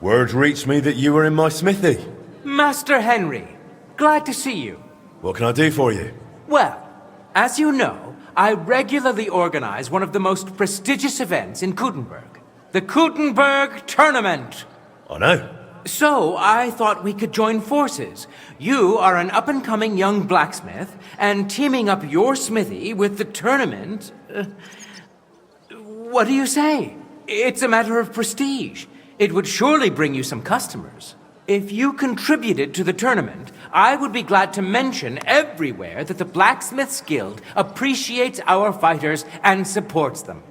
Word reached me that you were in my smithy. Master Henry, glad to see you. What can I do for you? Well, as you know, I regularly organize one of the most prestigious events in Kuttenberg, the Kuttenberg Tournament. I know. So I thought we could join forces. You are an up-and-coming young blacksmith, and teaming up your smithy with the tournament... what do you say? It's a matter of prestige. It would surely bring you some customers. If you contributed to the tournament, I would be glad to mention everywhere that the Blacksmiths Guild appreciates our fighters and supports them.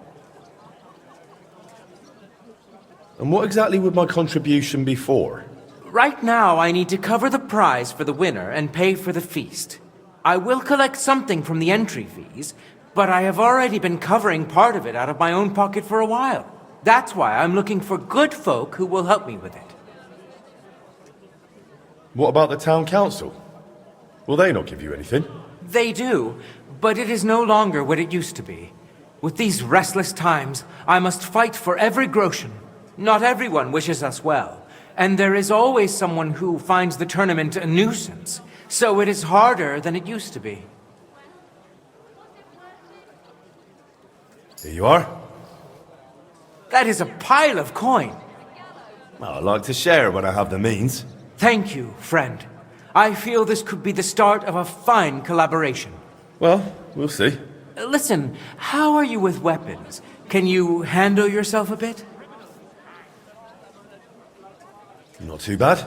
And what exactly would my contribution be for? Right now, I need to cover the prize for the winner and pay for the feast. I will collect something from the entry fees, but I have already been covering part of it out of my own pocket for a while. That's why I'm looking for good folk who will help me with it. What about the town council? Will they not give you anything? They do, but it is no longer what it used to be. With these restless times, I must fight for every groschen. Not everyone wishes us well, and there is always someone who finds the tournament a nuisance, so it is harder than it used to be. Here you are. That is a pile of coin. Well, I like to share when I have the means. Thank you, friend. I feel this could be the start of a fine collaboration. Well, we'll see. Listen, how are you with weapons? Can you handle yourself a bit? Not too bad.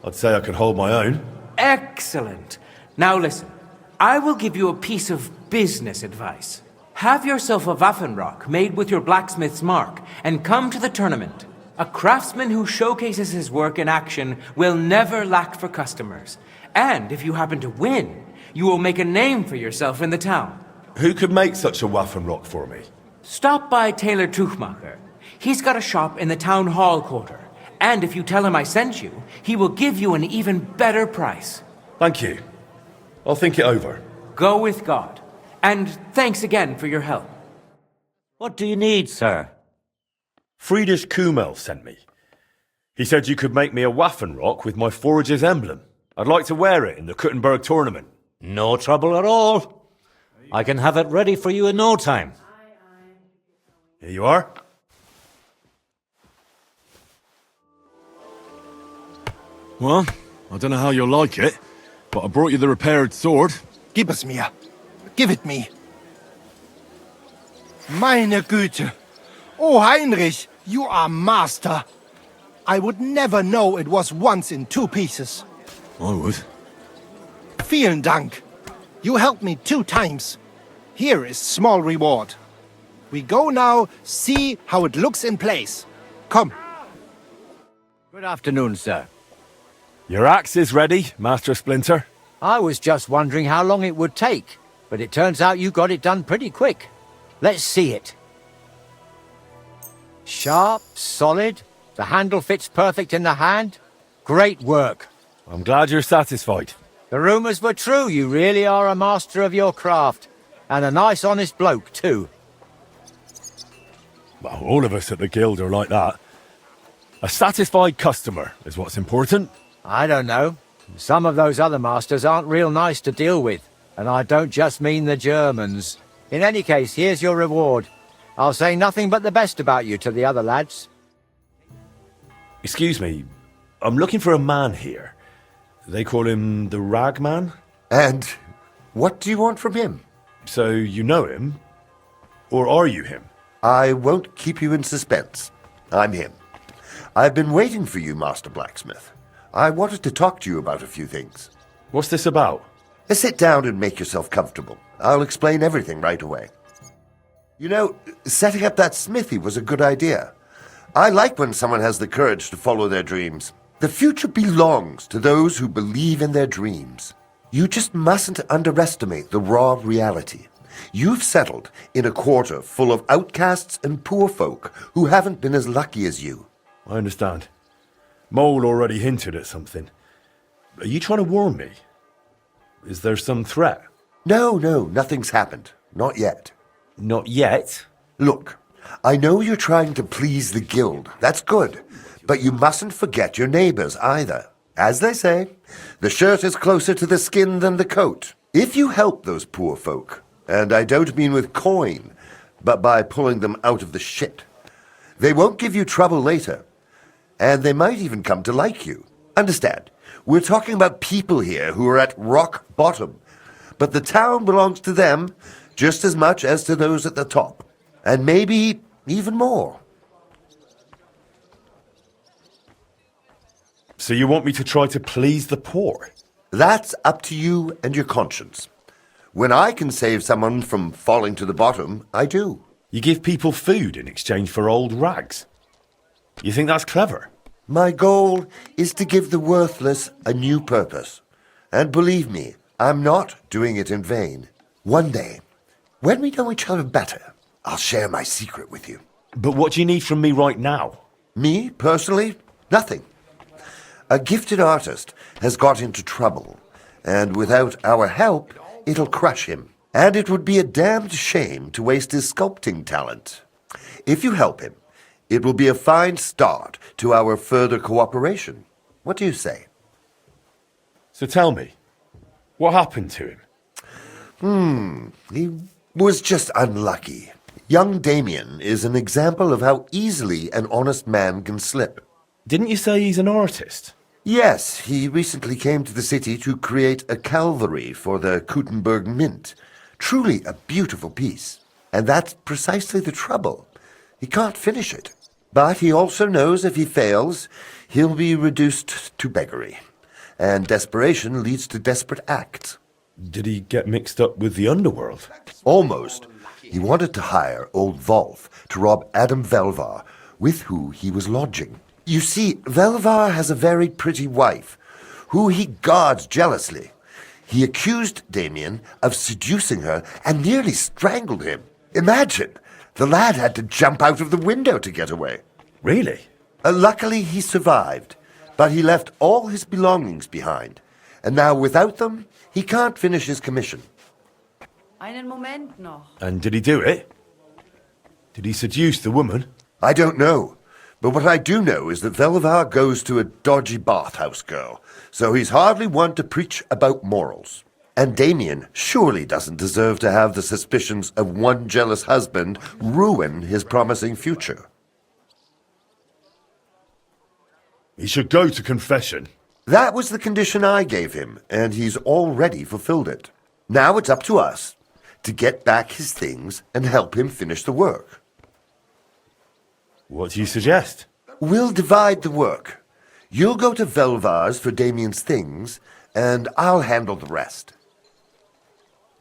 I'd say I can hold my own. Excellent. Now listen, I will give you a piece of business advice. Have yourself a Waffenrock made with your blacksmith's mark and come to the tournament. A craftsman who showcases his work in action will never lack for customers. And if you happen to win, you will make a name for yourself in the town. Who could make such a Waffenrock for me? Stop by Taylor Tuchmacher. He's got a shop in the town hall quarter. And if you tell him I sent you, he will give you an even better price. Thank you. I'll think it over. Go with God. And thanks again for your help. What do you need, sir? Friedrich Kummel sent me. He said you could make me a Waffenrock with my forager's emblem. I'd like to wear it in the Kuttenberg tournament. No trouble at all. I can have it ready for you in no time. Here you are. Well, I don't know how you'll like it, but I brought you the repaired sword. Gib es mir. Give it me. Meine Güte. Oh, Heinrich, you are master. I would never know it was once in two pieces. I would. Vielen Dank. You helped me 2 times. Here is small reward. We go now see how it looks in place. Come. Good afternoon, sir. Your axe is ready, Master Splinter. I was just wondering how long it would take, but it turns out you got it done pretty quick. Let's see it. Sharp, solid, the handle fits perfect in the hand. Great work. I'm glad you're satisfied. The rumors were true, you really are a master of your craft. And a nice honest bloke, too. Well, all of us at the guild are like that. A satisfied customer is what's important. I don't know. Some of those other masters aren't real nice to deal with. And I don't just mean the Germans. In any case, here's your reward. I'll say nothing but the best about you to the other lads. Excuse me, I'm looking for a man here. They call him the Ragman? And what do you want from him? So you know him? Or are you him? I won't keep you in suspense. I'm him. I've been waiting for you, Master Blacksmith. I wanted to talk to you about a few things. What's this about? Sit down and make yourself comfortable. I'll explain everything right away. You know, setting up that smithy was a good idea. I like when someone has the courage to follow their dreams. The future belongs to those who believe in their dreams. You just mustn't underestimate the raw reality. You've settled in a quarter full of outcasts and poor folk who haven't been as lucky as you. I understand. Mole already hinted at something. Are you trying to warn me? Is there some threat? No, nothing's happened. Not yet. Not yet. Look, I know you're trying to please the guild. That's good. But you mustn't forget your neighbors either. As they say, the shirt is closer to the skin than the coat. If you help those poor folk, and I don't mean with coin, but by pulling them out of the shit, they won't give you trouble later. And they might even come to like you. Understand, we're talking about people here who are at rock bottom. But the town belongs to them just as much as to those at the top. And maybe even more. So you want me to try to please the poor? That's up to you and your conscience. When I can save someone from falling to the bottom, I do. You give people food in exchange for old rags. You think that's clever? My goal is to give the worthless a new purpose. And believe me, I'm not doing it in vain. One day, when we know each other better, I'll share my secret with you. But what do you need from me right now? Me, personally, nothing. A gifted artist has got into trouble, and without our help, it'll crush him. And it would be a damned shame to waste his sculpting talent. If you help him, it will be a fine start to our further cooperation. What do you say? So tell me, what happened to him? He was just unlucky. Young Damien is an example of how easily an honest man can slip. Didn't you say he's an artist? Yes, he recently came to the city to create a Calvary for the Kuttenberg Mint. Truly a beautiful piece. And that's precisely the trouble. He can't finish it. But he also knows if he fails, he'll be reduced to beggary. And desperation leads to desperate acts. Did he get mixed up with the underworld? Almost. He wanted to hire old Wolf to rob Adam Velvar, with who he was lodging. You see, Velvar has a very pretty wife, who he guards jealously. He accused Damien of seducing her and nearly strangled him. Imagine! The lad had to jump out of the window to get away. Really? Luckily, he survived, but he left all his belongings behind. And now, without them, he can't finish his commission. Einen Moment noch. And did he do it? Did he seduce the woman? I don't know. But what I do know is that Velvar goes to a dodgy bathhouse girl, so he's hardly one to preach about morals. And Damien surely doesn't deserve to have the suspicions of one jealous husband ruin his promising future. He should go to confession. That was the condition I gave him, and he's already fulfilled it. Now it's up to us to get back his things and help him finish the work. What do you suggest? We'll divide the work. You'll go to Velvar's for Damien's things, and I'll handle the rest.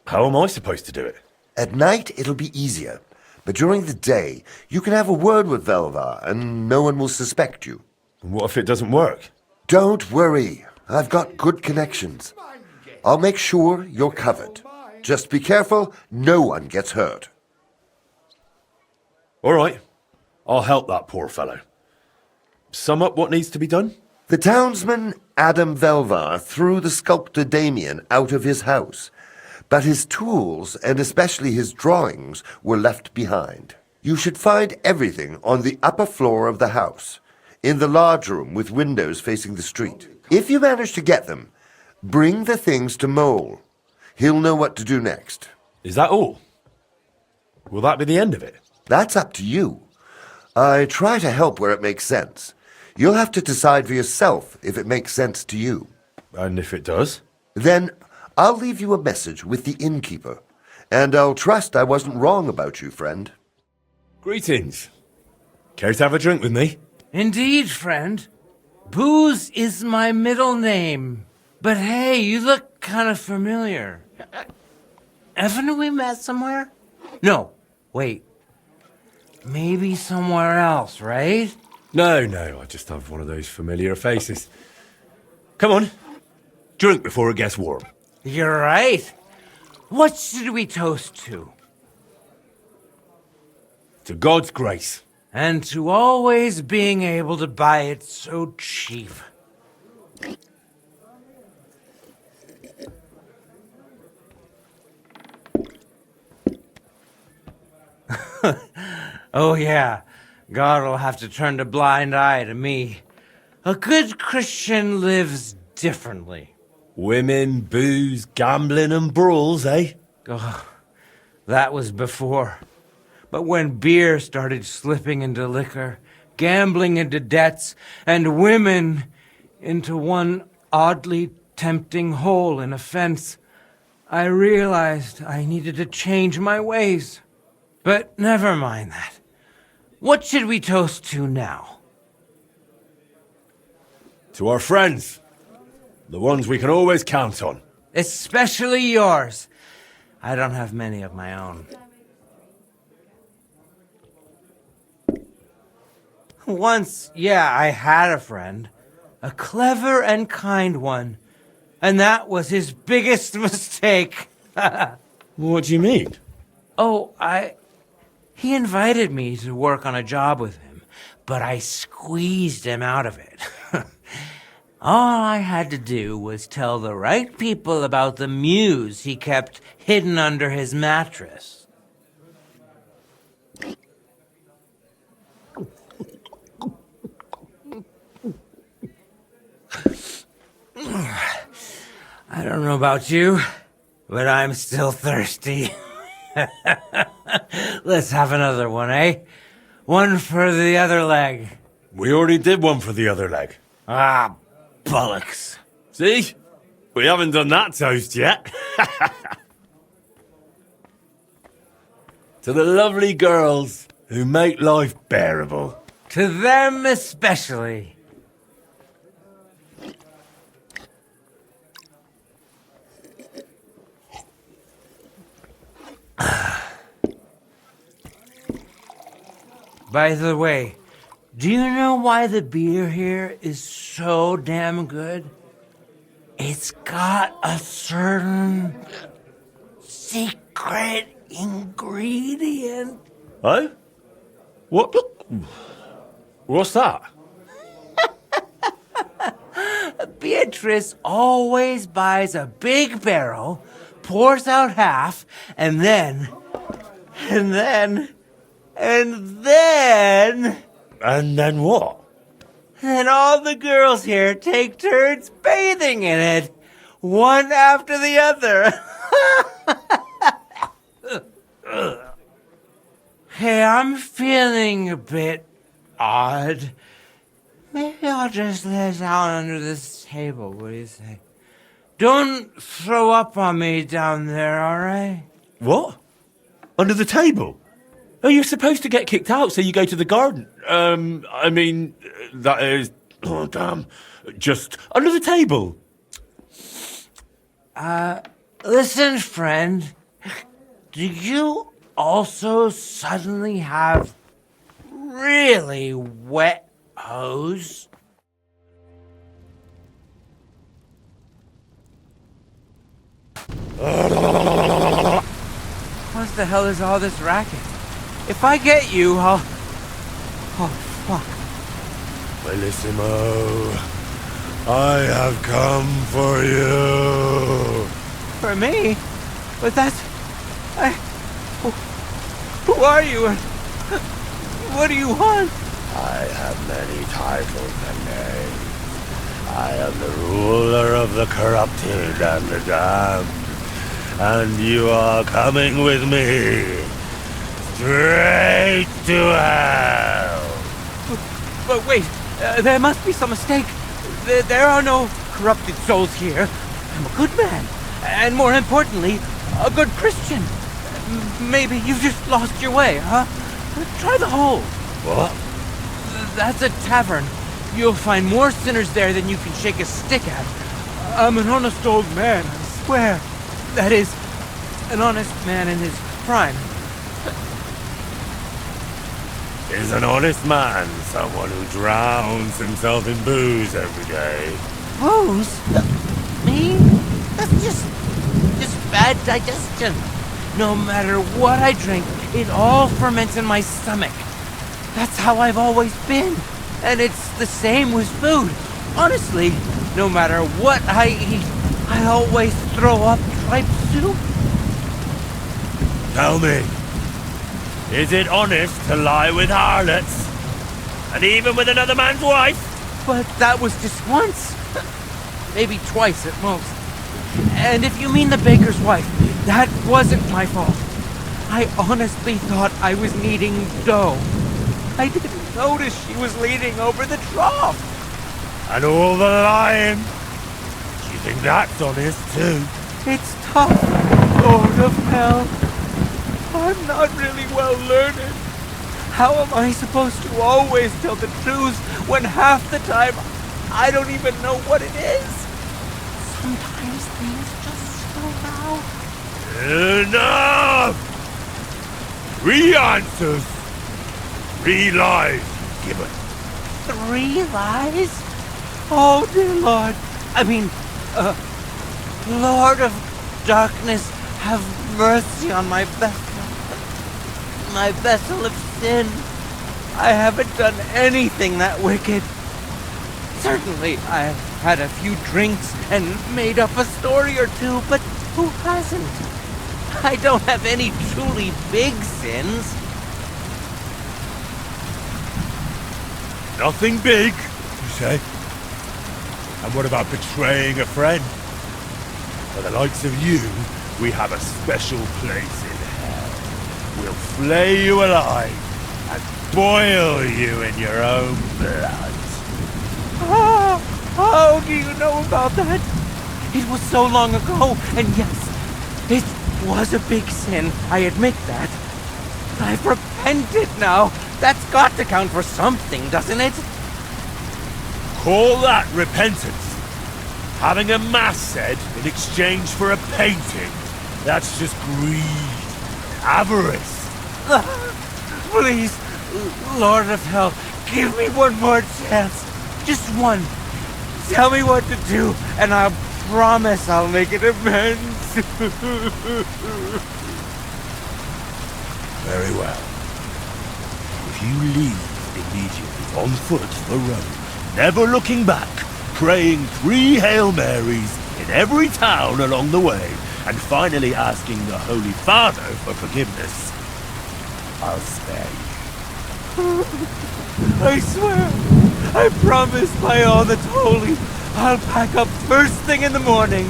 How am I supposed to do it? At night, it'll be easier. But during the day, you can have a word with Velvar, and no one will suspect you. And what if it doesn't work? Don't worry. I've got good connections. I'll make sure you're covered. Just be careful, no one gets hurt. All right. I'll help that poor fellow. Sum up what needs to be done? The townsman Adam Velvar threw the sculptor Damien out of his house, but his tools, and especially his drawings, were left behind. You should find everything on the upper floor of the house, in the large room with windows facing the street. If you manage to get them, bring the things to Mole. He'll know what to do next. Is that all? Will that be the end of it? That's up to you. I try to help where it makes sense. You'll have to decide for yourself if it makes sense to you. And if it does? Then I'll leave you a message with the innkeeper, and I'll trust I wasn't wrong about you, friend. Greetings. Care to have a drink with me? Indeed, friend. Booze is my middle name. But hey, you look kind of familiar. Haven't we met somewhere? No, wait. Maybe somewhere else, right? No, I just have one of those familiar faces. Come on. Drink before it gets warm. You're right. What should we toast to? To God's grace. And to always being able to buy it so cheap. Oh, yeah. God will have to turn a blind eye to me. A good Christian lives differently. Women, booze, gambling, and brawls, eh? Oh, that was before. But when beer started slipping into liquor, gambling into debts, and women into one oddly tempting hole in a fence, I realized I needed to change my ways. But never mind that. What should we toast to now? To our friends. The ones we can always count on. Especially yours. I don't have many of my own. Once, yeah, I had a friend. A clever and kind one. And that was his biggest mistake. What do you mean? He invited me to work on a job with him, but I squeezed him out of it. All I had to do was tell the right people about the muse he kept hidden under his mattress. I don't know about you, but I'm still thirsty. Let's have another one, eh? One for the other leg. We already did one for the other leg. Ah, bollocks. See? We haven't done that toast yet. To the lovely girls who make life bearable. To them especially. By the way, do you know why the beer here is so damn good? It's got a certain secret ingredient. Oh? What? What's that? Beatrice always buys a big barrel, pours out half, and then... And then what? And all the girls here take turns bathing in it, one after the other. Hey, I'm feeling a bit odd. Maybe I'll just lay down under this table, what do you say? Don't throw up on me down there, all right? What? Under the table? Oh, you're supposed to get kicked out, so you go to the garden. I mean, that is... Oh, damn. Just under the table. Listen, friend. Do you also suddenly have really wet hose? What the hell is all this racket? If I get you, I'll... Oh, fuck. Bellissimo, I have come for you. For me? But that's... Who are you and... What do you want? I have many titles and names. I am the ruler of the corrupted and the damned. And you are coming with me. Straight to hell. But wait, there must be some mistake. There are no corrupted souls here. I'm a good man. And more importantly, a good Christian. Maybe you've just lost your way, huh? Try the hole. What? That's a tavern. You'll find more sinners there than you can shake a stick at. I'm an honest old man, I swear. That is, an honest man in his prime. Is an honest man someone who drowns himself in booze every day? Booze? Me? That's just bad digestion. No matter what I drink, it all ferments in my stomach. That's how I've always been. And it's the same with food. Honestly, no matter what I eat, I always throw up tripe soup. Tell me, Is it honest to lie with harlots? And even with another man's wife? But that was just once. Maybe twice at most. And if you mean the baker's wife, that wasn't my fault. I honestly thought I was kneading dough. I didn't notice she was leaning over the trough. And all the lying? Do you think that's honest too? It's tough, Lord of Hell. I'm not really well learned. How am I supposed to always tell the truth when half the time I don't even know what it is? Sometimes things just spill out. Enough! 3 answers, 3 lies given. 3 lies? Oh, dear Lord. Lord of Darkness, have mercy on my vessel. My vessel of sin. I haven't done anything that wicked. Certainly, I've had a few drinks and made up a story or two, but who hasn't? I don't have any truly big sins. Nothing big, you say? And what about betraying a friend? For the likes of you, we have a special place in hell. We'll flay you alive and boil you in your own blood. How do you know about that? It was so long ago, and yes, it was a big sin, I admit that. I've repented now. That's got to count for something, doesn't it? Call that repentance. Having a mass said in exchange for a painting, that's just greed, avarice. Please, Lord of Hell, give me one more chance. Just one. Tell me what to do, and I promise I'll make it amends. Very well. If you leave immediately on foot for Rome, never looking back, praying 3 Hail Marys in every town along the way, and finally asking the Holy Father for forgiveness, I'll spare you. I swear, I promise by all that's holy, I'll pack up first thing in the morning.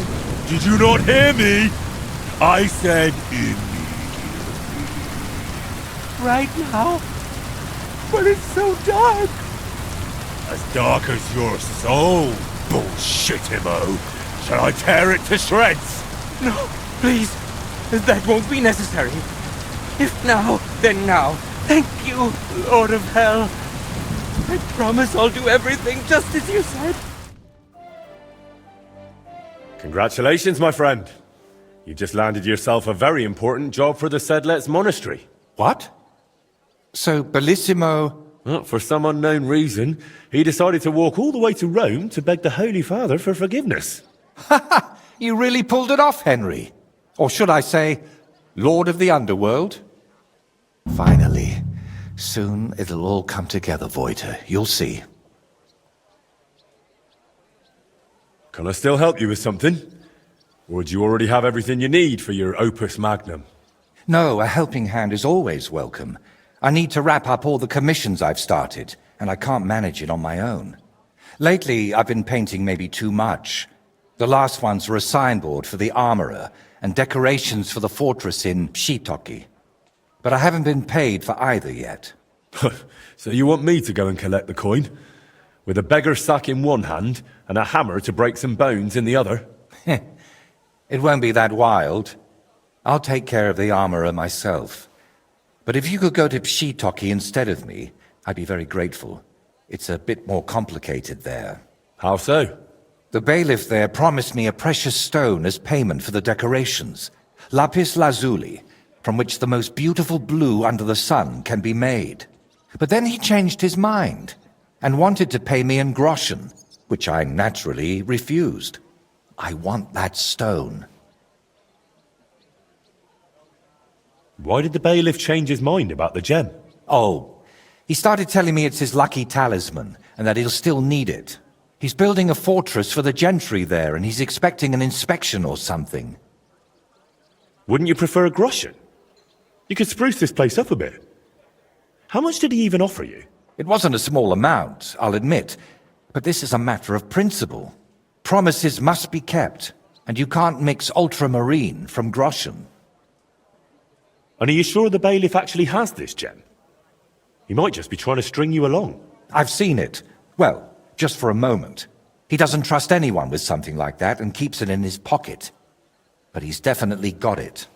Did you not hear me? I said immediately. Right now? But it's so dark. As dark as your soul, bullshit-imo. Shall I tear it to shreds? No, please. That won't be necessary. If now, then now. Thank you, Lord of Hell. I promise I'll do everything just as you said. Congratulations, my friend. You just landed yourself a very important job for the Sedlets Monastery. What? So, Bellissimo... Well, for some unknown reason, he decided to walk all the way to Rome to beg the Holy Father for forgiveness. Ha ha! You really pulled it off, Henry. Or should I say, Lord of the Underworld? Finally. Soon it'll all come together, Voiter. You'll see. Can I still help you with something? Or do you already have everything you need for your opus magnum? No, a helping hand is always welcome. I need to wrap up all the commissions I've started, and I can't manage it on my own. Lately, I've been painting maybe too much. The last ones were a signboard for the armorer, and decorations for the fortress in Shitoki. But I haven't been paid for either yet. So you want me to go and collect the coin? With a beggar's sack in one hand, and a hammer to break some bones in the other? It won't be that wild. I'll take care of the armorer myself. But if you could go to Shitoki instead of me, I'd be very grateful. It's a bit more complicated there. How so? The bailiff there promised me a precious stone as payment for the decorations. Lapis lazuli, from which the most beautiful blue under the sun can be made. But then he changed his mind, and wanted to pay me in groschen, which I naturally refused. I want that stone. Why did the bailiff change his mind about the gem? Oh, he started telling me it's his lucky talisman, and that he'll still need it. He's building a fortress for the gentry there, and he's expecting an inspection or something. Wouldn't you prefer a groschen? You could spruce this place up a bit. How much did he even offer you? It wasn't a small amount, I'll admit, but this is a matter of principle. Promises must be kept, and you can't mix ultramarine from groschen. And are you sure the bailiff actually has this gem? He might just be trying to string you along. I've seen it. Well, just for a moment. He doesn't trust anyone with something like that and keeps it in his pocket. But he's definitely got it.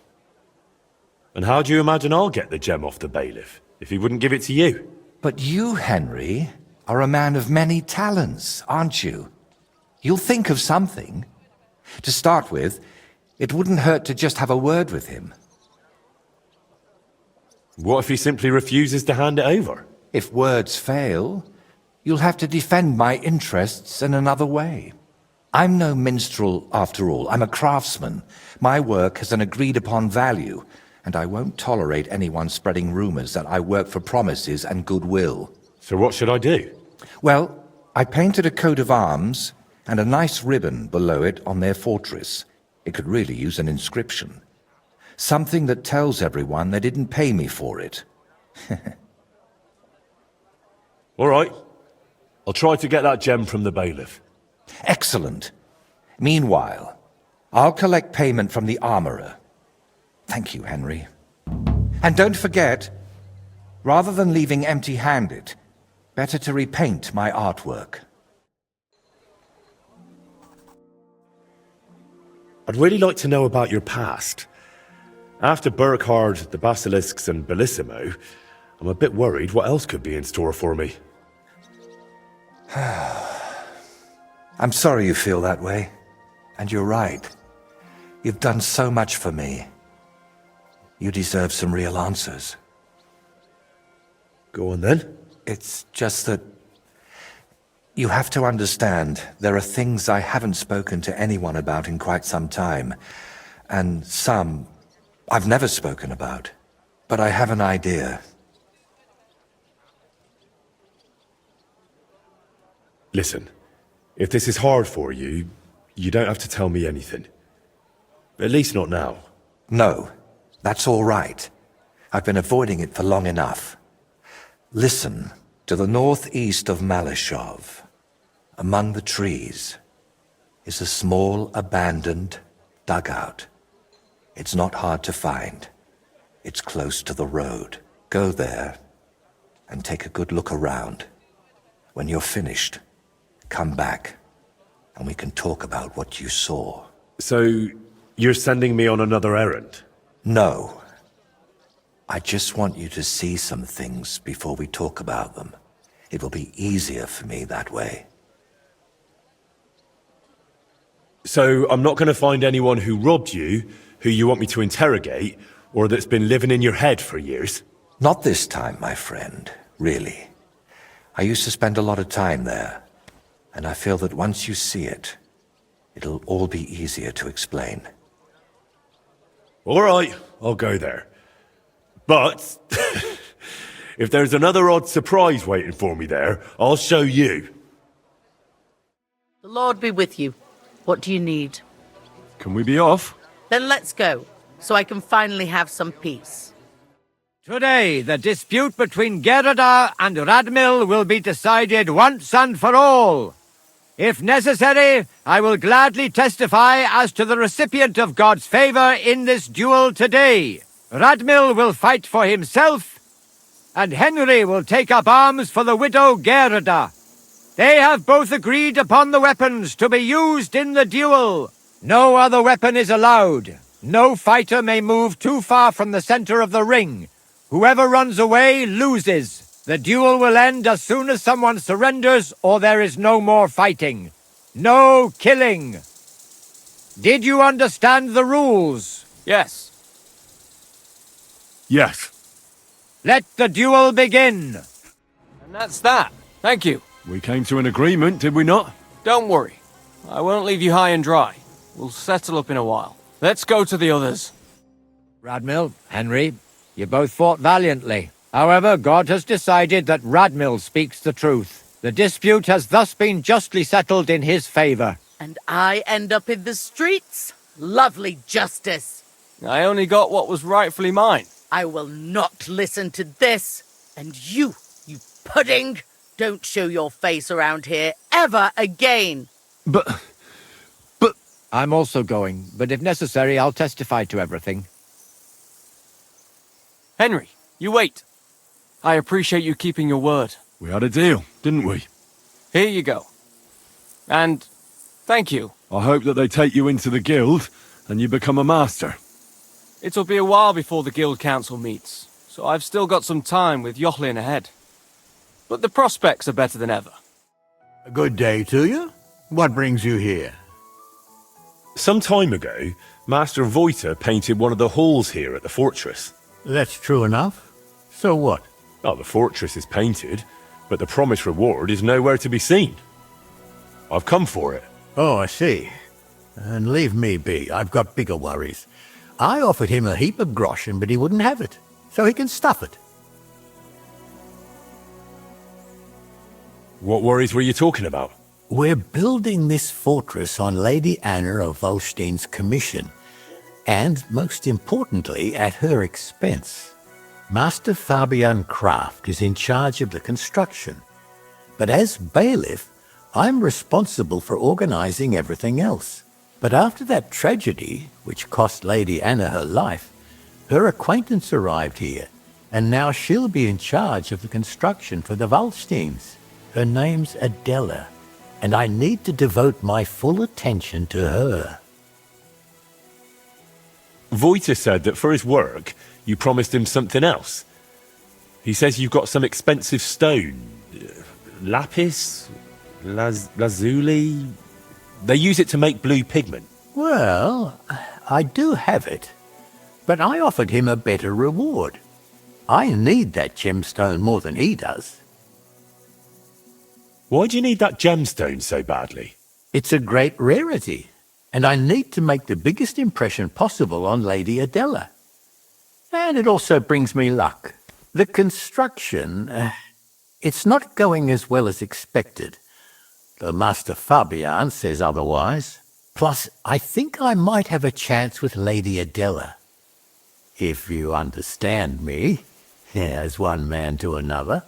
And how do you imagine I'll get the gem off the bailiff, if he wouldn't give it to you? But you, Henry, are a man of many talents, aren't you? You'll think of something. To start with, it wouldn't hurt to just have a word with him. What if he simply refuses to hand it over? If words fail, you'll have to defend my interests in another way. I'm no minstrel, after all. I'm a craftsman. My work has an agreed-upon value, and I won't tolerate anyone spreading rumors that I work for promises and goodwill. So what should I do? Well, I painted a coat of arms and a nice ribbon below it on their fortress. It could really use an inscription. Something that tells everyone they didn't pay me for it. All right. I'll try to get that gem from the bailiff. Excellent. Meanwhile, I'll collect payment from the armorer. Thank you, Henry. And don't forget, rather than leaving empty-handed, better to repaint my artwork. I'd really like to know about your past. After Burkhard, the Basilisks, and Bellissimo, I'm a bit worried what else could be in store for me. I'm sorry you feel that way. And you're right. You've done so much for me. You deserve some real answers. Go on then. It's just that you have to understand there are things I haven't spoken to anyone about in quite some time, and some I've never spoken about. But I have an idea. Listen, if this is hard for you, you don't have to tell me anything. At least not now. No, that's all right. I've been avoiding it for long enough. Listen, to the northeast of Malishov, among the trees, is a small abandoned dugout. It's not hard to find. It's close to the road. Go there and take a good look around. When you're finished, come back and we can talk about what you saw. So, you're sending me on another errand? No. I just want you to see some things before we talk about them. It will be easier for me that way. So, I'm not going to find anyone who robbed you, who you want me to interrogate, or that's been living in your head for years? Not this time, my friend, really. I used to spend a lot of time there, and I feel that once you see it, it'll all be easier to explain. All right, I'll go there. But if there's another odd surprise waiting for me there, I'll show you. The Lord be with you. What do you need? Can we be off? Then let's go, so I can finally have some peace. Today, the dispute between Gerda and Radmil will be decided once and for all. If necessary, I will gladly testify as to the recipient of God's favor in this duel today. Radmil will fight for himself, and Henry will take up arms for the widow Gerda. They have both agreed upon the weapons to be used in the duel. No other weapon is allowed. No fighter may move too far from the center of the ring. Whoever runs away loses. The duel will end as soon as someone surrenders or there is no more fighting. No killing. Did you understand the rules? Yes. Yes. Let the duel begin. And that's that. Thank you. We came to an agreement, did we not? Don't worry. I won't leave you high and dry. We'll settle up in a while. Let's go to the others. Radmil, Henry, you both fought valiantly. However, God has decided that Radmil speaks the truth. The dispute has thus been justly settled in his favor. And I end up in the streets? Lovely justice. I only got what was rightfully mine. I will not listen to this. And you pudding, don't show your face around here ever again. But I'm also going, but if necessary, I'll testify to everything. Henry, you wait. I appreciate you keeping your word. we had a deal, didn't we? Here you go. And thank you. I hope that they take you into the guild and you become a master. It'll be a while before the Guild Council meets, so I've still got some time with Yochlin ahead. But the prospects are better than ever. A good day to you. What brings you here? Some time ago, Master Voiter painted one of the halls here at the fortress. That's true enough. So what? Oh, the fortress is painted, but the promised reward is nowhere to be seen. I've come for it. Oh, I see. And leave me be. I've got bigger worries. I offered him a heap of groschen, but he wouldn't have it. So he can stuff it. What worries were you talking about? We're building this fortress on Lady Anna of Volstein's commission, and, most importantly, at her expense. Master Fabian Kraft is in charge of the construction, but as bailiff, I'm responsible for organizing everything else. But after that tragedy, which cost Lady Anna her life, her acquaintance arrived here, and now she'll be in charge of the construction for the Volsteins. Her name's Adela, and I need to devote my full attention to her. Voiter said that for his work, you promised him something else. He says you've got some expensive stone. Lapis? Lazuli? They use it to make blue pigment. Well, I do have it, but I offered him a better reward. I need that gemstone more than he does. Why do you need that gemstone so badly? It's a great rarity, and I need to make the biggest impression possible on Lady Adela. And it also brings me luck. The construction, it's not going as well as expected. The Master Fabian says otherwise. Plus, I think I might have a chance with Lady Adela. If you understand me, as one man to another.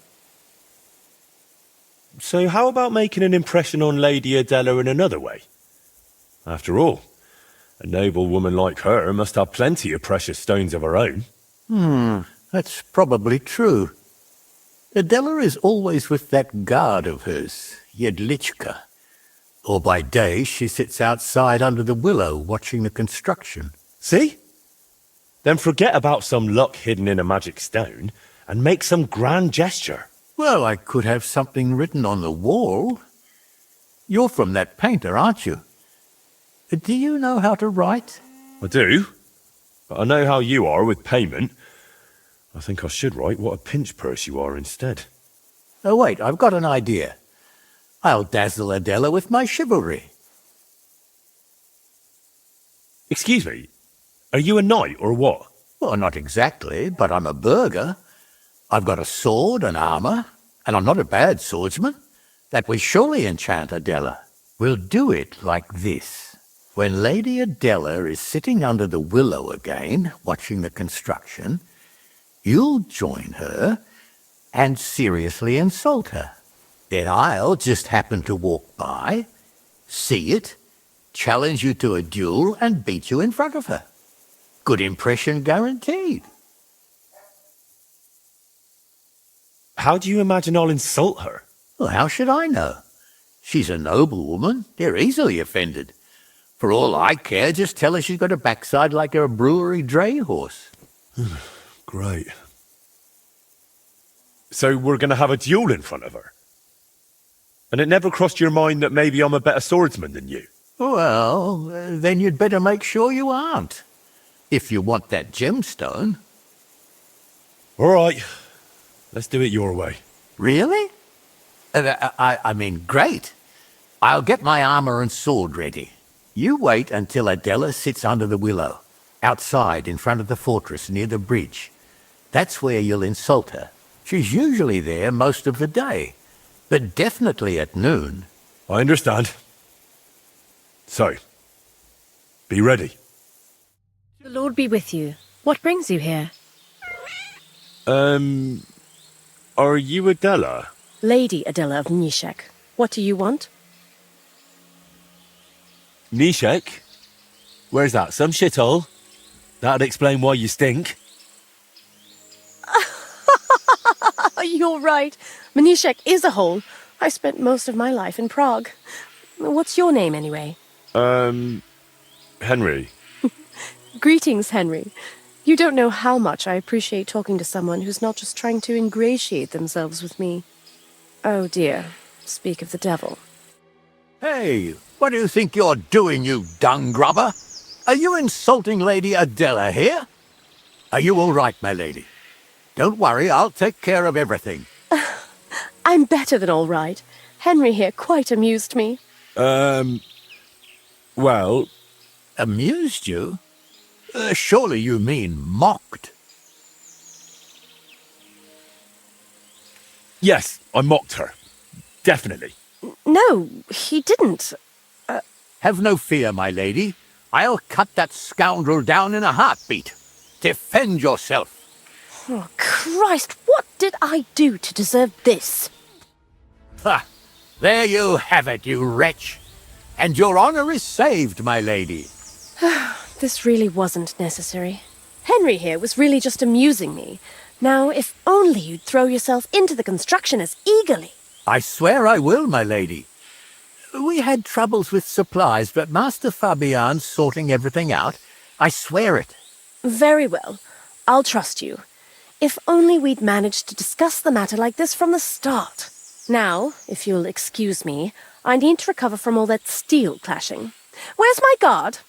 So how about making an impression on Lady Adela in another way? After all, a noble woman like her must have plenty of precious stones of her own. That's probably true. Adela is always with that guard of hers, Jedlichka. Or by day she sits outside under the willow watching the construction. See? Then forget about some luck hidden in a magic stone and make some grand gesture. Well, I could have something written on the wall. You're from that painter, aren't you? Do you know how to write? I do, but I know how you are with payment. I think I should write what a pinch purse you are instead. Oh, wait, I've got an idea. I'll dazzle Adela with my chivalry. Excuse me, are you a knight or what? Well, not exactly, but I'm a burgher. I've got a sword and armor, and I'm not a bad swordsman. That will surely enchant Adela. We'll do it like this. When Lady Adela is sitting under the willow again, watching the construction, you'll join her and seriously insult her. Then I'll just happen to walk by, see it, challenge you to a duel, and beat you in front of her. Good impression guaranteed. How do you imagine I'll insult her? Well, how should I know? She's a noble woman. They're easily offended. For all I care, just tell her she's got a backside like a brewery dray horse. Great. So we're going to have a duel in front of her? And it never crossed your mind that maybe I'm a better swordsman than you? Well, then you'd better make sure you aren't. If you want that gemstone. All right. Let's do it your way. Really? I mean, great. I'll get my armor and sword ready. You wait until Adela sits under the willow, outside in front of the fortress near the bridge. That's where you'll insult her. She's usually there most of the day, but definitely at noon. I understand. So, be ready. The Lord be with you. What brings you here? Are you Adela? Lady Adela of Nishek. What do you want? Nishek? Where's that? Some shithole? That'd explain why you stink. You're right. Manishek is a hole. I spent most of my life in Prague. What's your name, anyway? Henry. Greetings, Henry. You don't know how much I appreciate talking to someone who's not just trying to ingratiate themselves with me. Oh dear, speak of the devil. Hey, what do you think you're doing, you dung grubber? Are you insulting Lady Adela here? Are you all right, my lady? Don't worry, I'll take care of everything. I'm better than all right. Henry here quite amused me. Well... Amused you? Surely you mean mocked. Yes, I mocked her. Definitely. No, he didn't. Have no fear, my lady. I'll cut that scoundrel down in a heartbeat. Defend yourself. Oh, Christ, what did I do to deserve this? Ha! There you have it, you wretch. And your honor is saved, my lady. This really wasn't necessary. Henry here was really just amusing me. Now, if only you'd throw yourself into the construction as eagerly. I swear I will, my lady. We had troubles with supplies, but Master Fabian's sorting everything out. I swear it. Very well. I'll trust you. If only we'd managed to discuss the matter like this from the start. Now, if you'll excuse me, I need to recover from all that steel clashing. Where's my guard?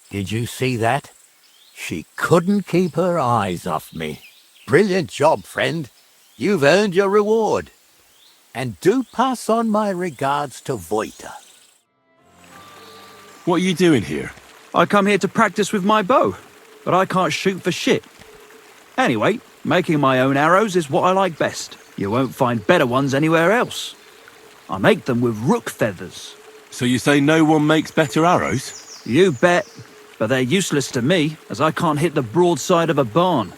Did you see that? She couldn't keep her eyes off me. Brilliant job, friend. You've earned your reward. And do pass on my regards to Voita. What are you doing here? I come here to practice with my bow, but I can't shoot for shit. Anyway, making my own arrows is what I like best. You won't find better ones anywhere else. I make them with rook feathers. So you say no one makes better arrows? You bet, but they're useless to me, as I can't hit the broadside of a barn.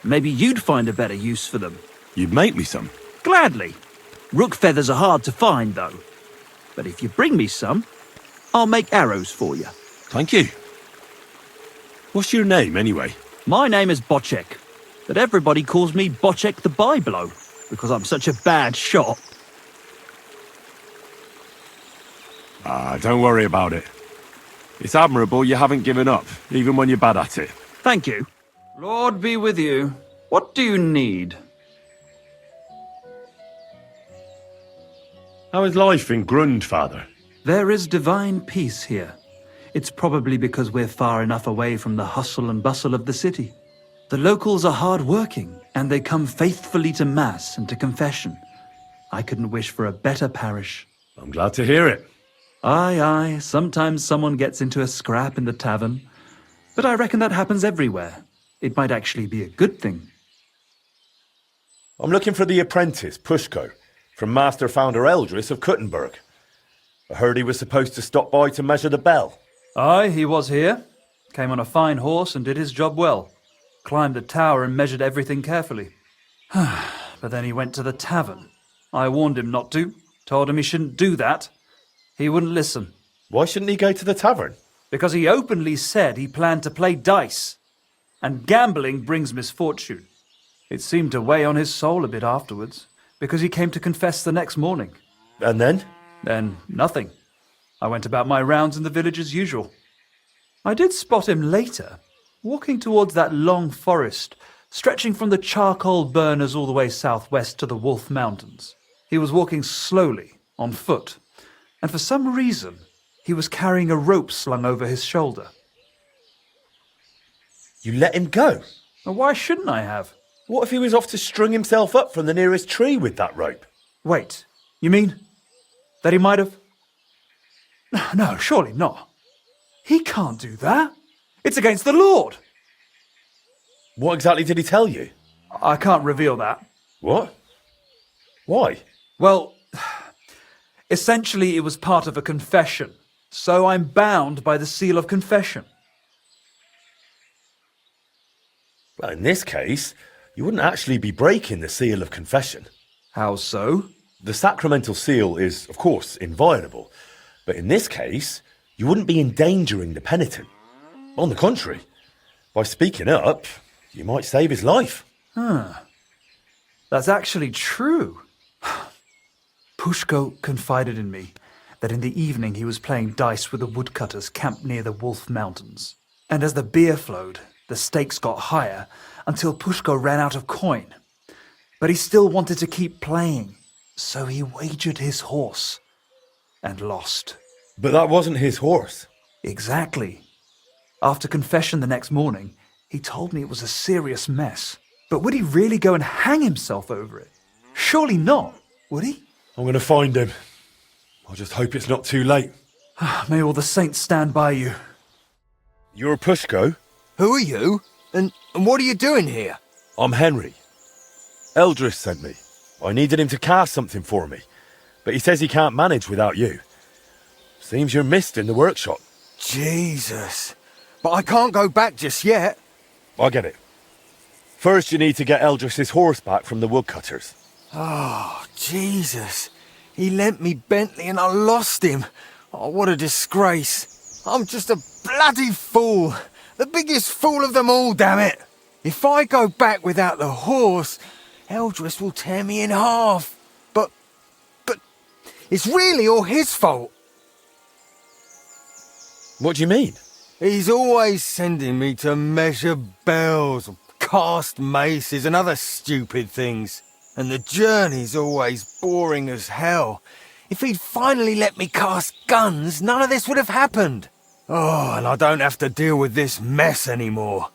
Maybe you'd find a better use for them. You'd make me some. Gladly. Rook feathers are hard to find, though. But if you bring me some, I'll make arrows for you. Thank you. What's your name, anyway? My name is Bocek, but everybody calls me Bocek the Byblow, because I'm such a bad shot. Don't worry about it. It's admirable you haven't given up, even when you're bad at it. Thank you. Lord be with you. What do you need? How is life in Grund, Father? There is divine peace here. It's probably because we're far enough away from the hustle and bustle of the city. The locals are hard-working, and they come faithfully to Mass and to confession. I couldn't wish for a better parish. I'm glad to hear it. Aye, aye, sometimes someone gets into a scrap in the tavern. But I reckon that happens everywhere. It might actually be a good thing. I'm looking for the apprentice, Pushko, from Master Founder Eldris of Kuttenberg. I heard he was supposed to stop by to measure the bell. Aye, he was here. Came on a fine horse and did his job well. Climbed the tower and measured everything carefully. But then he went to the tavern. I warned him not to. Told him he shouldn't do that. He wouldn't listen. Why shouldn't he go to the tavern? Because he openly said he planned to play dice. And gambling brings misfortune. It seemed to weigh on his soul a bit afterwards, because he came to confess the next morning. And then? Then nothing. I went about my rounds in the village as usual. I did spot him later, walking towards that long forest, stretching from the charcoal burners all the way southwest to the Wolf Mountains. He was walking slowly, on foot, and for some reason, he was carrying a rope slung over his shoulder. You let him go? Well, why shouldn't I have? What if he was off to string himself up from the nearest tree with that rope? Wait, you mean that he might have... No, surely not. He can't do that. It's against the Lord. What exactly did he tell you? I can't reveal that. What? Why? Well, essentially it was part of a confession, so I'm bound by the seal of confession. Well, in this case, you wouldn't actually be breaking the seal of confession. How so? The sacramental seal is, of course, inviolable, but in this case, you wouldn't be endangering the penitent. On the contrary, by speaking up, you might save his life. That's actually true. Pushko confided in me that in the evening he was playing dice with the woodcutters camped near the Wolf Mountains. And as the beer flowed, the stakes got higher until Pushko ran out of coin. But he still wanted to keep playing, so he wagered his horse and lost. But that wasn't his horse. Exactly. After confession the next morning, he told me it was a serious mess. But would he really go and hang himself over it? Surely not, would he? I'm going to find him. I just hope it's not too late. May all the saints stand by you. You're Pushko? Who are you? And what are you doing here? I'm Henry. Eldris sent me. I needed him to cast something for me, but he says he can't manage without you. Seems you're missed in the workshop. Jesus. But I can't go back just yet. I get it. First you need to get Eldris's horse back from the woodcutters. Oh, Jesus. He lent me Bentley and I lost him. Oh, what a disgrace. I'm just a bloody fool. The biggest fool of them all, damn it. If I go back without the horse, Eldris will tear me in half. But it's really all his fault. What do you mean? He's always sending me to measure bells, cast maces and other stupid things. And the journey's always boring as hell. If he'd finally let me cast guns, none of this would have happened. Oh, and I don't have to deal with this mess anymore.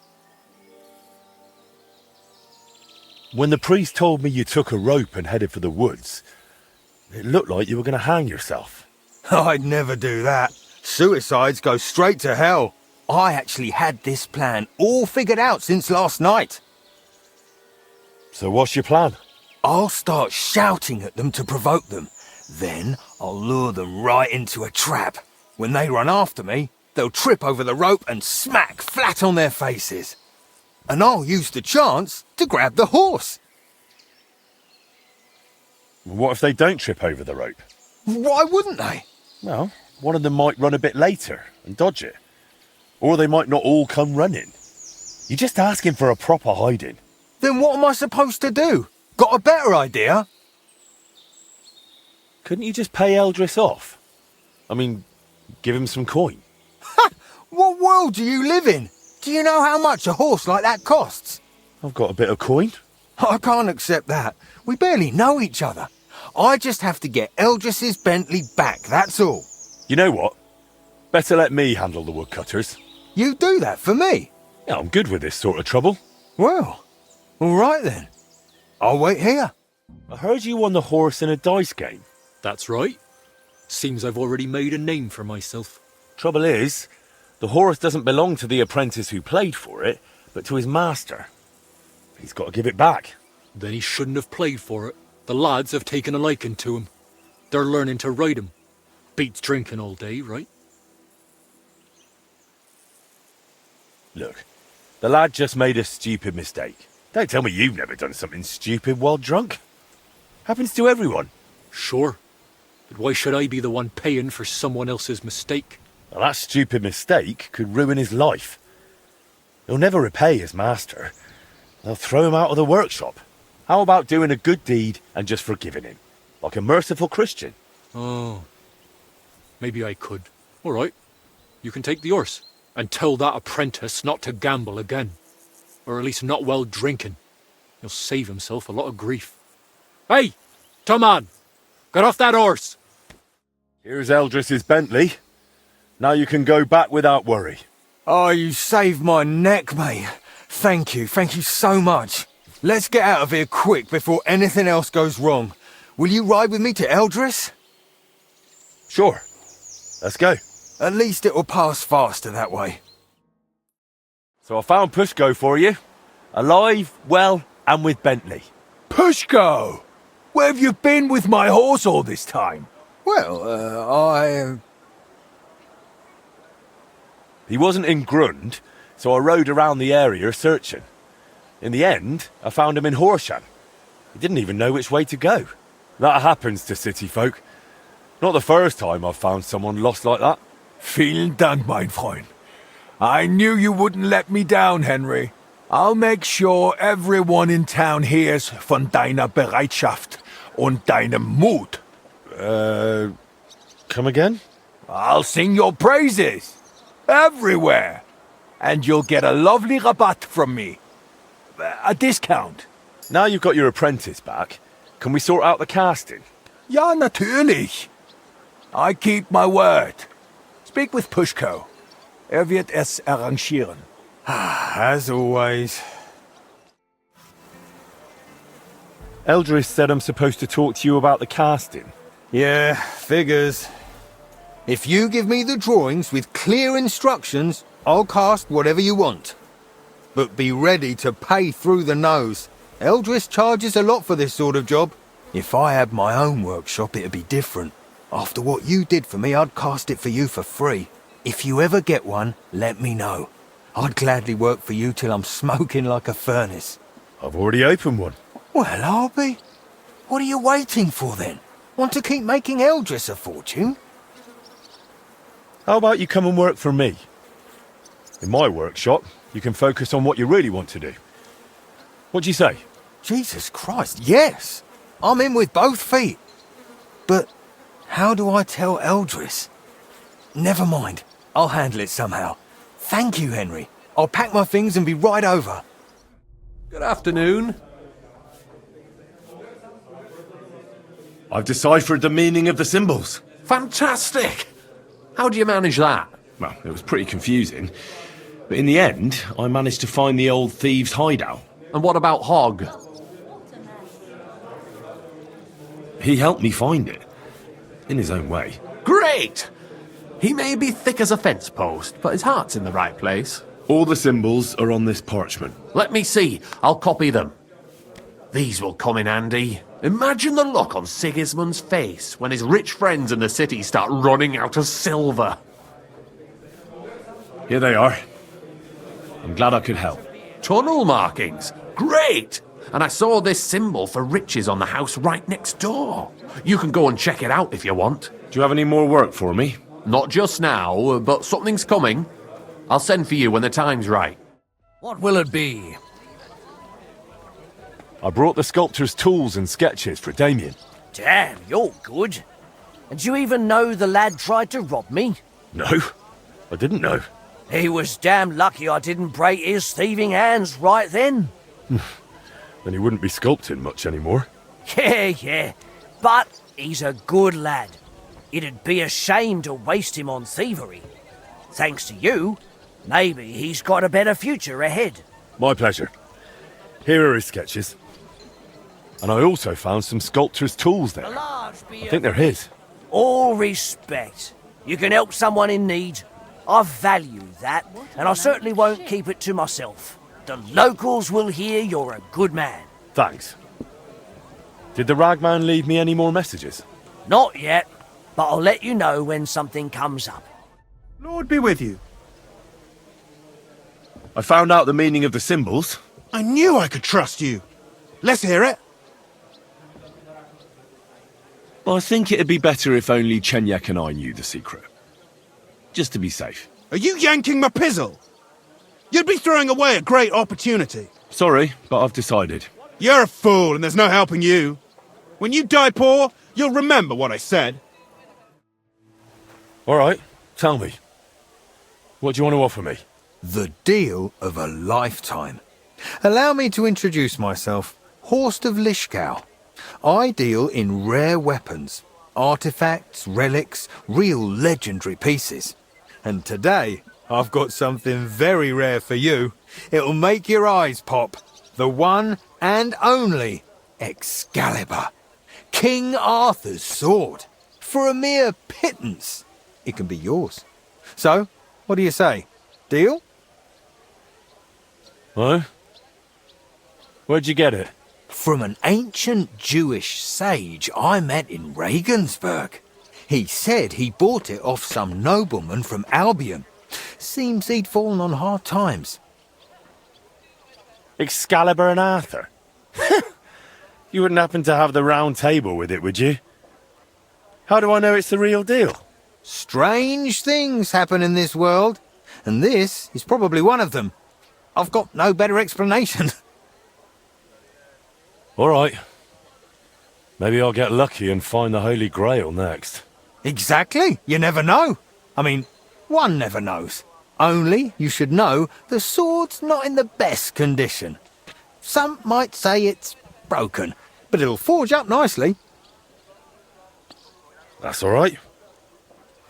When the priest told me you took a rope and headed for the woods, it looked like you were going to hang yourself. I'd never do that. Suicides go straight to hell. I actually had this plan all figured out since last night. So what's your plan? I'll start shouting at them to provoke them. Then I'll lure them right into a trap. When they run after me, they'll trip over the rope and smack flat on their faces. And I'll use the chance to grab the horse. What if they don't trip over the rope? Why wouldn't they? Well, one of them might run a bit later and dodge it. Or they might not all come running. You're just asking for a proper hiding. Then what am I supposed to do? Got a better idea? Couldn't you just pay Eldris off? I mean, give him some coin. What world do you live in? Do you know how much a horse like that costs? I've got a bit of coin. I can't accept that. We barely know each other. I just have to get Eldris's Bentley back, that's all. You know what? Better let me handle the woodcutters. You do that for me? Yeah, I'm good with this sort of trouble. Well, all right then. I'll wait here. I heard you won the horse in a dice game. That's right. Seems I've already made a name for myself. Trouble is, the horse doesn't belong to the apprentice who played for it, but to his master. He's got to give it back. Then he shouldn't have played for it. The lads have taken a liking to him. They're learning to ride him. Beats drinking all day, right? Look, the lad just made a stupid mistake. Don't tell me you've never done something stupid while drunk. Happens to everyone. Sure. But why should I be the one paying for someone else's mistake? Well, that stupid mistake could ruin his life. He'll never repay his master. They'll throw him out of the workshop. How about doing a good deed and just forgiving him? Like a merciful Christian. Oh. Maybe I could. All right. You can take the horse. And tell that apprentice not to gamble again. Or at least not while drinking. He'll save himself a lot of grief. Hey! Come on! Get off that horse! Here's Eldris's Bentley. Now you can go back without worry. Oh, you saved my neck, mate. Thank you so much. Let's get out of here quick before anything else goes wrong. Will you ride with me to Eldris? Sure. Let's go. At least it will pass faster that way. So I found Pushko for you. Alive, well, and with Bentley. Pushko! Where have you been with my horse all this time? Well, He wasn't in Grund, so I rode around the area searching. In the end, I found him in Horsham. He didn't even know which way to go. That happens to city folk. Not the first time I've found someone lost like that. Vielen Dank, mein Freund. I knew you wouldn't let me down, Henry. I'll make sure everyone in town hears von deiner Bereitschaft und deinem Mut. Come again? I'll sing your praises. Everywhere. And you'll get a lovely rabatt from me. A discount. Now you've got your apprentice back, can we sort out the casting? Ja, natürlich. I keep my word. Speak with Pushko. Wird es arrangieren. As always. Eldris said I'm supposed to talk to you about the casting. Yeah, figures. If you give me the drawings with clear instructions, I'll cast whatever you want. But be ready to pay through the nose. Eldris charges a lot for this sort of job. If I had my own workshop, it'd be different. After what you did for me, I'd cast it for you for free. If you ever get one, let me know. I'd gladly work for you till I'm smoking like a furnace. I've already opened one. Well, I'll be. What are you waiting for then? Want to keep making Eldris a fortune? How about you come and work for me? In my workshop, you can focus on what you really want to do. What do you say? Jesus Christ, yes! I'm in with both feet. But how do I tell Eldris? Never mind. I'll handle it somehow. Thank you, Henry. I'll pack my things and be right over. Good afternoon. I've deciphered the meaning of the symbols. Fantastic! How do you manage that? Well, it was pretty confusing. But in the end, I managed to find the old thieves' hideout. And what about Hogg? He helped me find it. In his own way. Great! He may be thick as a fence post, but his heart's in the right place. All the symbols are on this parchment. Let me see. I'll copy them. These will come in handy. Imagine the look on Sigismund's face when his rich friends in the city start running out of silver. Here they are. I'm glad I could help. Tunnel markings. Great! And I saw this symbol for riches on the house right next door. You can go and check it out if you want. Do you have any more work for me? Not just now, but something's coming. I'll send for you when the time's right. What will it be? I brought the sculptor's tools and sketches for Damien. Damn, you're good. And you even know the lad tried to rob me? No, I didn't know. He was damn lucky I didn't break his thieving hands right then. Then he wouldn't be sculpting much anymore. Yeah. But he's a good lad. It'd be a shame to waste him on thievery. Thanks to you, maybe he's got a better future ahead. My pleasure. Here are his sketches. And I also found some sculptor's tools there. I think they're his. All respect. You can help someone in need. I value that, and I certainly won't keep it to myself. The locals will hear you're a good man. Thanks. Did the ragman leave me any more messages? Not yet, but I'll let you know when something comes up. Lord be with you. I found out the meaning of the symbols. I knew I could trust you. Let's hear it. Well, I think it'd be better if only Chenyek and I knew the secret. Just to be safe. Are you yanking my pizzle? You'd be throwing away a great opportunity. Sorry, but I've decided. You're a fool and there's no helping you. When you die poor, you'll remember what I said. All right, tell me. What do you want to offer me? The deal of a lifetime. Allow me to introduce myself. Horst of Lishkow. I deal in rare weapons, artifacts, relics, real legendary pieces. And today, I've got something very rare for you. It'll make your eyes pop. The one and only Excalibur. King Arthur's sword. For a mere pittance. It can be yours. So, what do you say? Deal? Huh? Where'd you get it? From an ancient Jewish sage I met in Regensburg. He said he bought it off some nobleman from Albion. Seems he'd fallen on hard times. Excalibur and Arthur. You wouldn't happen to have the round table with it, would you? How do I know it's the real deal? Strange things happen in this world, and this is probably one of them. I've got no better explanation. All right. Maybe I'll get lucky and find the Holy Grail next. Exactly. You never know. I mean, one never knows. Only, you should know, the sword's not in the best condition. Some might say it's broken, but it'll forge up nicely. That's all right.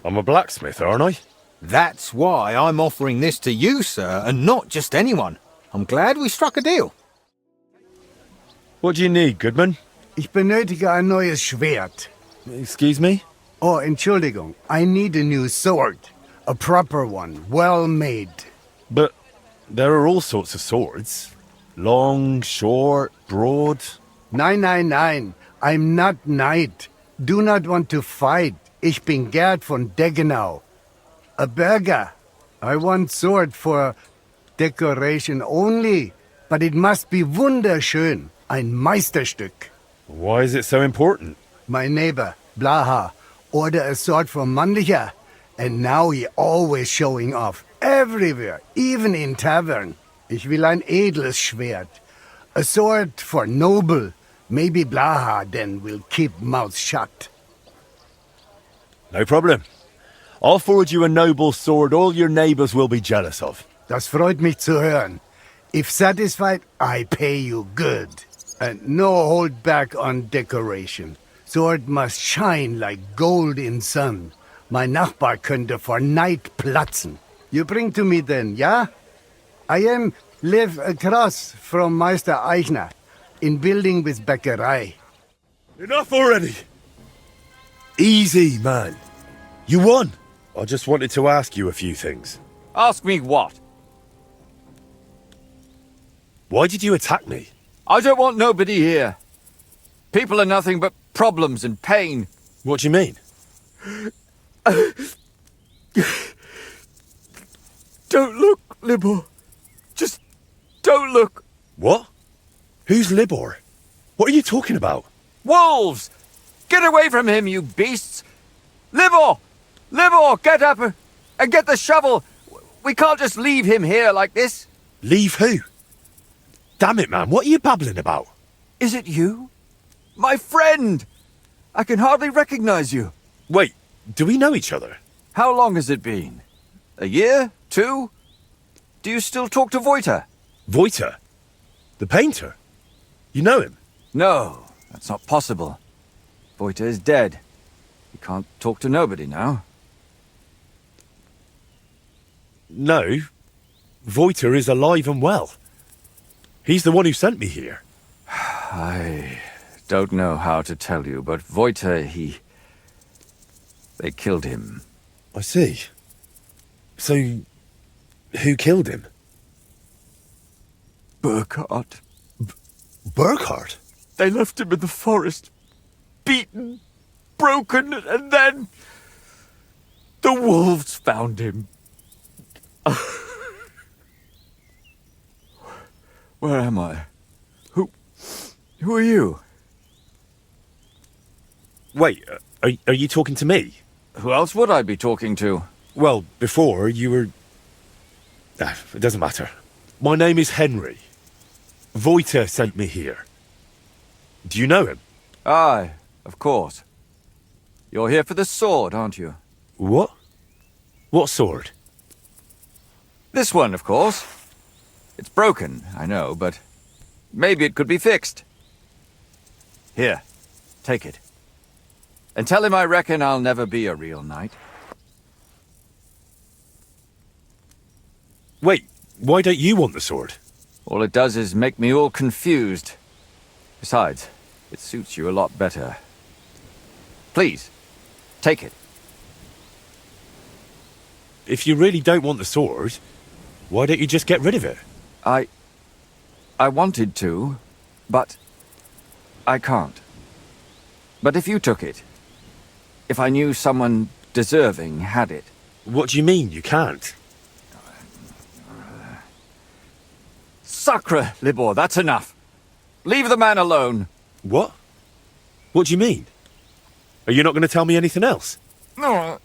I'm a blacksmith, aren't I? That's why I'm offering this to you, sir, and not just anyone. I'm glad we struck a deal. What do you need, Goodman? Ich benötige ein neues Schwert. Excuse me? Oh, Entschuldigung. I need a new sword. A proper one, well made. But there are all sorts of swords. Long, short, broad. Nein, nein, nein. I'm not knight. Do not want to fight. Ich bin Gerd von Deggenau. A burger. I want sword for decoration only. But it must be wunderschön. Ein Meisterstück. Why is it so important? My neighbor, Blaha, ordered a sword from Mannlicher. And now he always showing off. Everywhere, even in tavern. Ich will ein edles Schwert. A sword for noble. Maybe Blaha then will keep mouth shut. No problem. I'll forward you a noble sword all your neighbors will be jealous of. Das freut mich zu hören. If satisfied, I pay you good. And no hold back on decoration. Sword must shine like gold in sun. Mein Nachbar könnte vor Neid platzen. You bring to me then, ja? I live across from Meister Eichner, in building with Bäckerei. Enough already! Easy, man. You won. I just wanted to ask you a few things. Ask me what? Why did you attack me? I don't want nobody here. People are nothing but problems and pain. What do you mean? Don't look, Libor. Just don't look. What? Who's Libor? What are you talking about? Wolves! Get away from him, you beasts! Libor! Libor, get up and get the shovel! We can't just leave him here like this. Leave who? Damn it, man, what are you babbling about? Is it you? My friend! I can hardly recognize you. Wait, do we know each other? How long has it been? A year? 2? Do you still talk to Voiter? Voiter? The painter? You know him? No, that's not possible. Voiter is dead. He can't talk to nobody now. No. Voiter is alive and well. He's the one who sent me here. I don't know how to tell you, but Voiter, they killed him. I see. So, who killed him? Burkhard. Burkhard? They left him in the forest. Beaten, broken, and then... the wolves found him. Where am I? Who are you? Wait, are you talking to me? Who else would I be talking to? Well, before you were... it doesn't matter. My name is Henry. Voiter sent me here. Do you know him? Aye, of course. You're here for the sword, aren't you? What? What sword? This one, of course. It's broken, I know, but maybe it could be fixed. Here, take it. And tell him I reckon I'll never be a real knight. Wait, why don't you want the sword? All it does is make me all confused. Besides, it suits you a lot better. Please, take it. If you really don't want the sword, why don't you just get rid of it? I wanted to, but I can't. But if you took it, if I knew someone deserving had it... What do you mean, you can't? Sacre, Libor, that's enough. Leave the man alone. What? What do you mean? Are you not going to tell me anything else? No.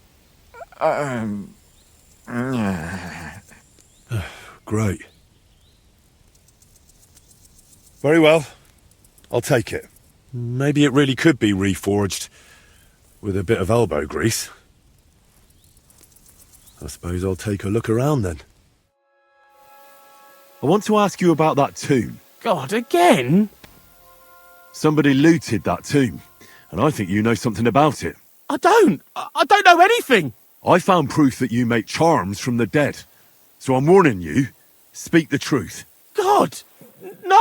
Great. Very well. I'll take it. Maybe it really could be reforged with a bit of elbow grease. I suppose I'll take a look around then. I want to ask you about that tomb. God, again? Somebody looted that tomb, and I think you know something about it. I don't know anything. I found proof that you make charms from the dead. So I'm warning you, speak the truth. God, no,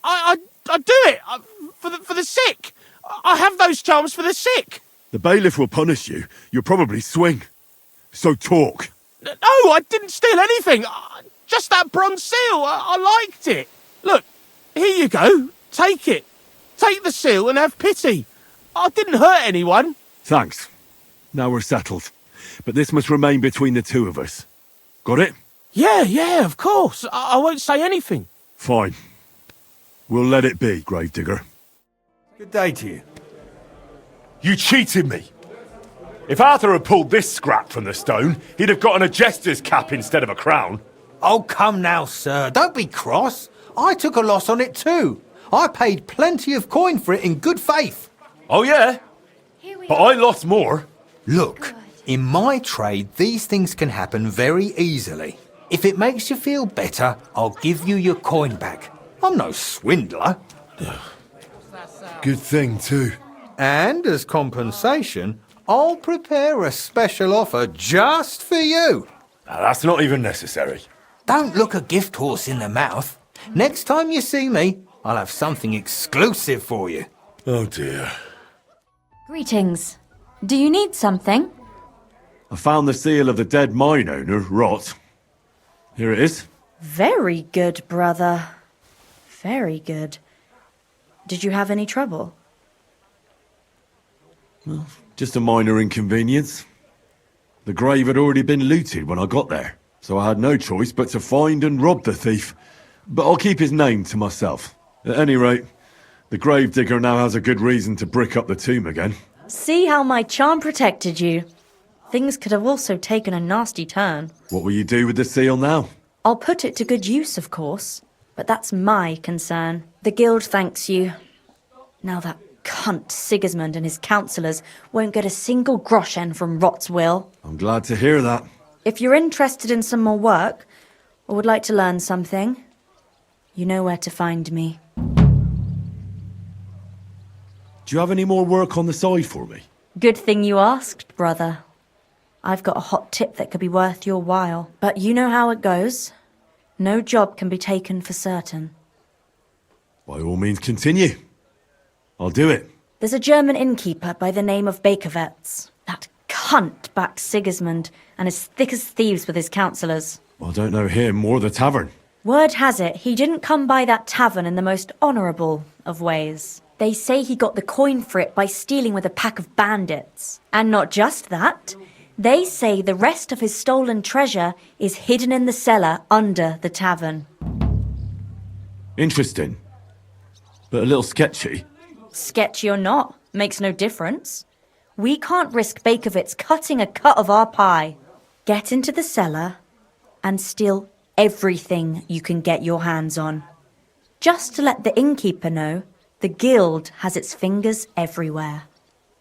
I do it for the sick. I have those charms for the sick. The bailiff will punish you. You'll probably swing. So talk. No, I didn't steal anything. Just that bronze seal. I liked it. Look, here you go. Take it. Take the seal and have pity. I didn't hurt anyone. Thanks. Now we're settled. But this must remain between the two of us. Got it? Yeah, of course. I won't say anything. Fine. We'll let it be, Gravedigger. Good day to you. You cheated me. If Arthur had pulled this scrap from the stone, he'd have gotten a jester's cap instead of a crown. Oh, come now, sir. Don't be cross. I took a loss on it too. I paid plenty of coin for it in good faith. Oh, yeah? But I lost more. Look, in my trade, these things can happen very easily. If it makes you feel better, I'll give you your coin back. I'm no swindler. Good thing, too. And as compensation, I'll prepare a special offer just for you. That's not even necessary. Don't look a gift horse in the mouth. Next time you see me, I'll have something exclusive for you. Oh, dear. Greetings. Do you need something? I found the seal of the dead mine owner, Rot. Here it is. Very good, brother. Very good. Did you have any trouble? Well, just a minor inconvenience. The grave had already been looted when I got there, so I had no choice but to find and rob the thief. But I'll keep his name to myself. At any rate, the gravedigger now has a good reason to brick up the tomb again. See how my charm protected you. Things could have also taken a nasty turn. What will you do with the seal now? I'll put it to good use, of course. But that's my concern. The guild thanks you. Now that cunt Sigismund and his councillors won't get a single groschen from Rot's will. I'm glad to hear that. If you're interested in some more work, or would like to learn something, you know where to find me. Do you have any more work on the side for me? Good thing you asked, brother. I've got a hot tip that could be worth your while. But you know how it goes. No job can be taken for certain. By all means, continue. I'll do it. There's a German innkeeper by the name of Bakervetz. That cunt backed Sigismund and is thick as thieves with his councillors. I don't know him or the tavern. Word has it, he didn't come by that tavern in the most honourable of ways. They say he got the coin for it by stealing with a pack of bandits. And not just that, they say the rest of his stolen treasure is hidden in the cellar under the tavern. Interesting. But a little sketchy. Sketchy or not, makes no difference. We can't risk Bakervitz cutting a cut of our pie. Get into the cellar and steal everything you can get your hands on. Just to let the innkeeper know, the guild has its fingers everywhere.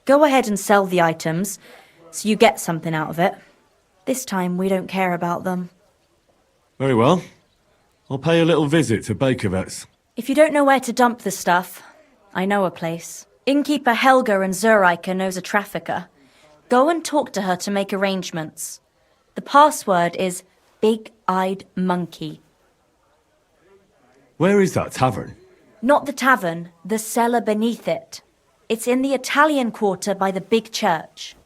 Go ahead and sell the items, so you get something out of it. This time we don't care about them. Very well. I'll pay a little visit to Bakervetz. If you don't know where to dump the stuff, I know a place. Innkeeper Helga in Zurich knows a trafficker. Go and talk to her to make arrangements. The password is Big-Eyed Monkey. Where is that tavern? Not the tavern, the cellar beneath it. It's in the Italian quarter by the big church.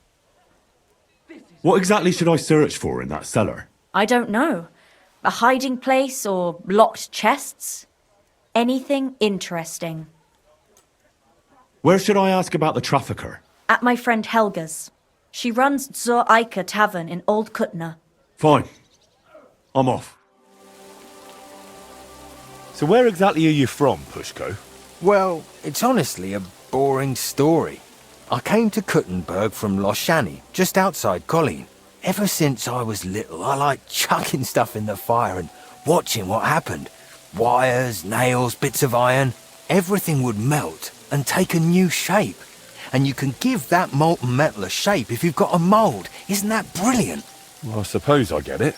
What exactly should I search for in that cellar? I don't know. A hiding place or locked chests? Anything interesting. Where should I ask about the trafficker? At my friend Helga's. She runs Zur Eike Tavern in Old Kutner. Fine. I'm off. So where exactly are you from, Pushko? Well, it's honestly a boring story. I came to Kuttenberg from Loshani, just outside Colleen. Ever since I was little, I liked chucking stuff in the fire and watching what happened. Wires, nails, bits of iron, everything would melt and take a new shape. And you can give that molten metal a shape if you've got a mould. Isn't that brilliant? Well, I suppose I get it.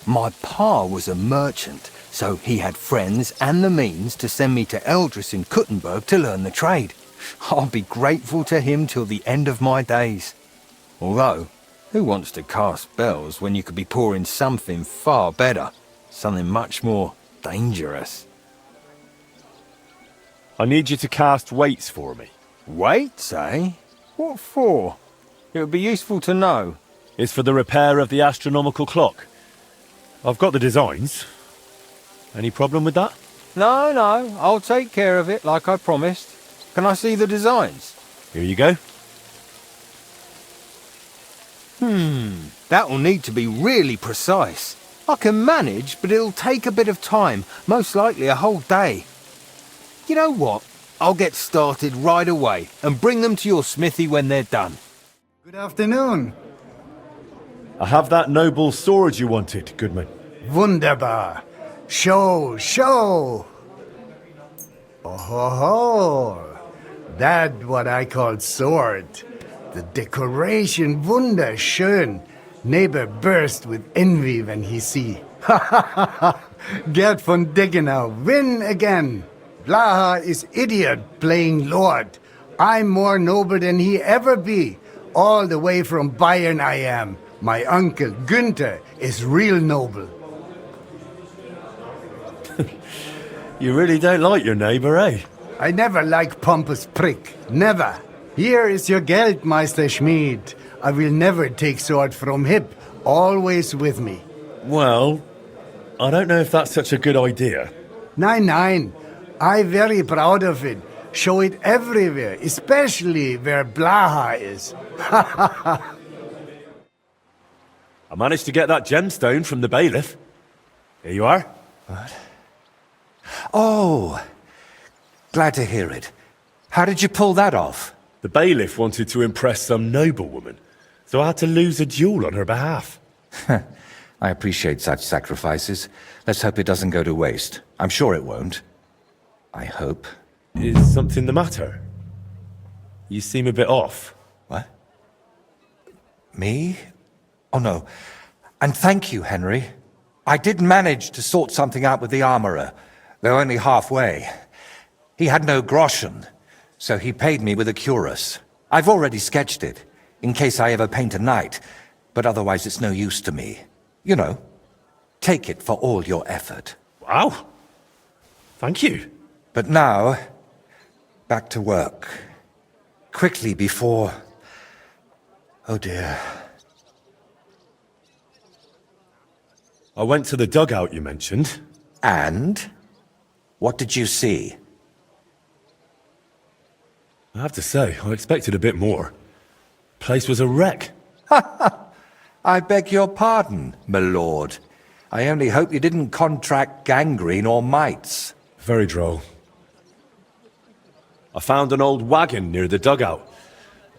My pa was a merchant, so he had friends and the means to send me to Eldris in Kuttenberg to learn the trade. I'll be grateful to him till the end of my days. Although, who wants to cast spells when you could be pouring something far better? Something much more dangerous. I need you to cast weights for me. Weights, eh? What for? It would be useful to know. It's for the repair of the astronomical clock. I've got the designs. Any problem with that? No, I'll take care of it like I promised. Can I see the designs? Here you go. That'll need to be really precise. I can manage, but it'll take a bit of time, most likely a whole day. You know what? I'll get started right away and bring them to your smithy when they're done. Good afternoon. I have that noble sword you wanted, Goodman. Wunderbar. Show. Oh ho ho. That what I call sword. The decoration wunderschön. Neighbor burst with envy when he see. Ha ha ha ha. Gerd von Deggenau win again. Blaha is idiot playing lord. I'm more noble than he ever be. All the way from Bayern I am. My uncle Günther is real noble. You really don't like your neighbour, eh? I never like pompous prick. Never. Here is your Geld, Meister Schmied. I will never take sword from hip. Always with me. Well, I don't know if that's such a good idea. Nein. I very proud of it. Show it everywhere, especially where Blaha is. Ha ha ha. I managed to get that gemstone from the bailiff. Here you are. What? Oh, glad to hear it. How did you pull that off? The bailiff wanted to impress some noblewoman, so I had to lose a duel on her behalf. I appreciate such sacrifices. Let's hope it doesn't go to waste. I'm sure it won't. I hope. Is something the matter? You seem a bit off. What? Me? Oh, no. And thank you, Henry. I did manage to sort something out with the armourer, though only halfway. He had no groschen, so he paid me with a cuirass. I've already sketched it, in case I ever paint a knight, but otherwise it's no use to me. You know, take it for all your effort. Wow. Thank you. But now, back to work. Quickly before... Oh dear. I went to the dugout you mentioned. And? What did you see? I have to say, I expected a bit more. Place was a wreck. I beg your pardon, my lord. I only hope you didn't contract gangrene or mites. Very droll. I found an old wagon near the dugout.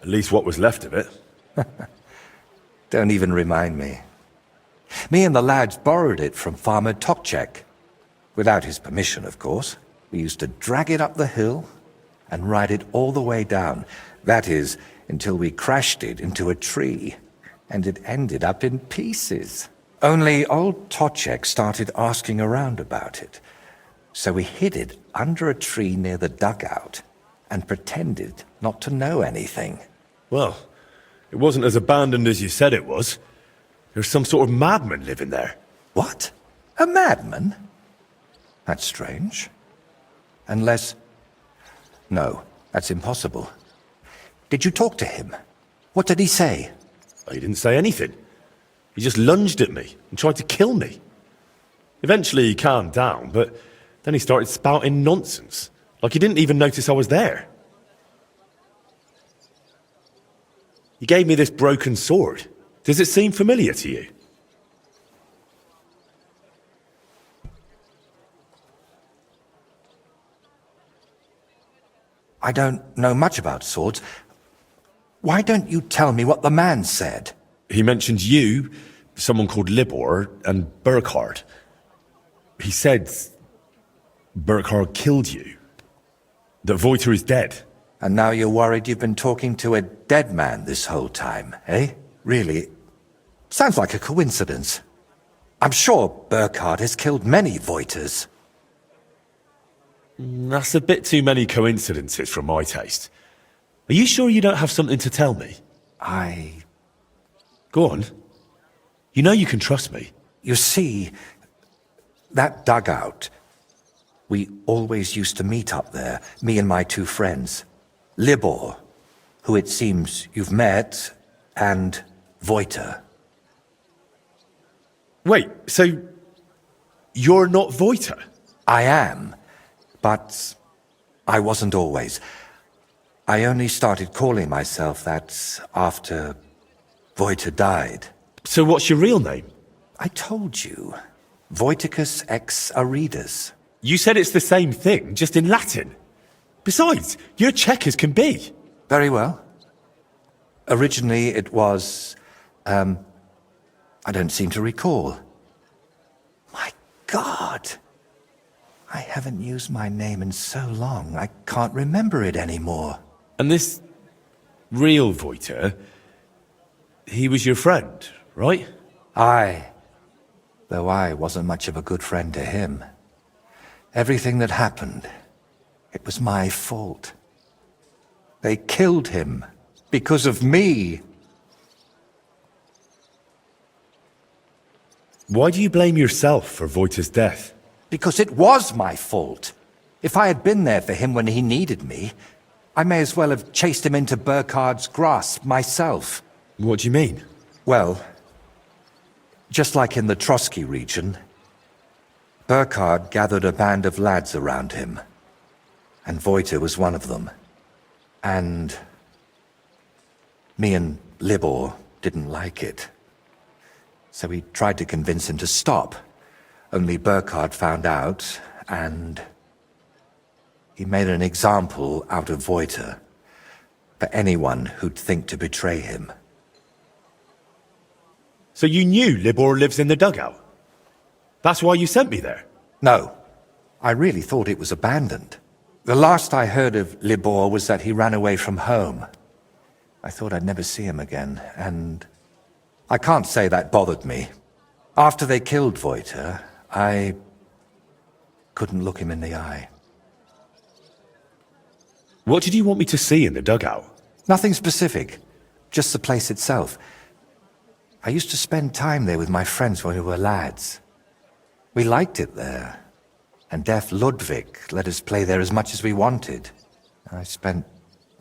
At least what was left of it. Don't even remind me. Me and the lads borrowed it from Farmer Tokchek. Without his permission, of course. We used to drag it up the hill and ride it all the way down. That is, until we crashed it into a tree. And it ended up in pieces. Only old Tokchek started asking around about it. So we hid it under a tree near the dugout and pretended not to know anything. Well, it wasn't as abandoned as you said it was. There's some sort of madman living there. What? A madman? That's strange. Unless... No, that's impossible. Did you talk to him? What did he say? He didn't say anything. He just lunged at me and tried to kill me. Eventually he calmed down, but then he started spouting nonsense. Like he didn't even notice I was there. He gave me this broken sword. Does it seem familiar to you? I don't know much about swords. Why don't you tell me what the man said? He mentioned you, someone called Libor, and Burkhard. He said Burkhard killed you. That Voiter is dead. And now you're worried you've been talking to a dead man this whole time, eh? Really? Sounds like a coincidence. I'm sure Burkhard has killed many Voiters. That's a bit too many coincidences for my taste. Are you sure you don't have something to tell me? Go on. You know you can trust me. You see, that dugout, we always used to meet up there, me and my two friends. Libor, who it seems you've met, and Voiter. Wait, so you're not Voiter? I am, but I wasn't always. I only started calling myself that after Voiter died. So what's your real name? I told you. Voiticus ex Aridus. You said it's the same thing, just in Latin. Besides, you're Czech as can be. Very well. Originally it was, I don't seem to recall. My God! I haven't used my name in so long, I can't remember it anymore. And this real Voiter, he was your friend, right? Aye. Though I wasn't much of a good friend to him. Everything that happened, it was my fault. They killed him because of me. Why do you blame yourself for Voiter's death? Because it was my fault. If I had been there for him when he needed me, I may as well have chased him into Burkhard's grasp myself. What do you mean? Well, just like in the Trotsky region, Burkhard gathered a band of lads around him, and Voiter was one of them. And me and Libor didn't like it. So we tried to convince him to stop. Only Burkhard found out, and he made an example out of Voiter for anyone who'd think to betray him. So you knew Libor lives in the dugout? That's why you sent me there? No. I really thought it was abandoned. The last I heard of Libor was that he ran away from home. I thought I'd never see him again, and I can't say that bothered me. After they killed Voiter, I couldn't look him in the eye. What did you want me to see in the dugout? Nothing specific, just the place itself. I used to spend time there with my friends when we were lads. We liked it there, and deaf Ludwig let us play there as much as we wanted. I spent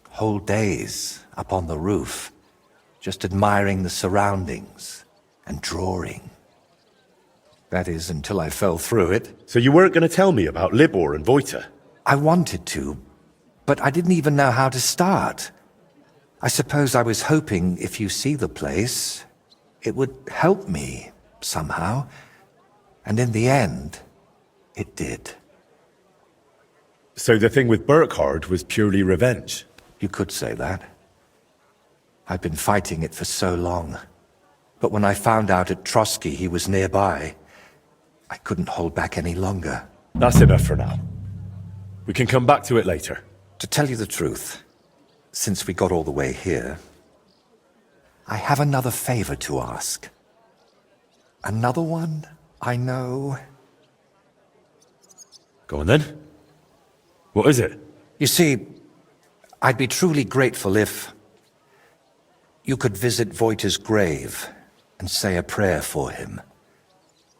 whole days up on the roof, just admiring the surroundings and drawing. That is, until I fell through it. So you weren't going to tell me about Libor and Voiter? I wanted to, but I didn't even know how to start. I suppose I was hoping if you see the place, it would help me somehow. And in the end, it did. So the thing with Burkhard was purely revenge? You could say that. I'd been fighting it for so long. But when I found out at Trotsky he was nearby, I couldn't hold back any longer. That's enough for now. We can come back to it later. To tell you the truth, since we got all the way here, I have another favor to ask. Another one, I know. Go on then. What is it? You see, I'd be truly grateful if you could visit Voiter's grave and say a prayer for him.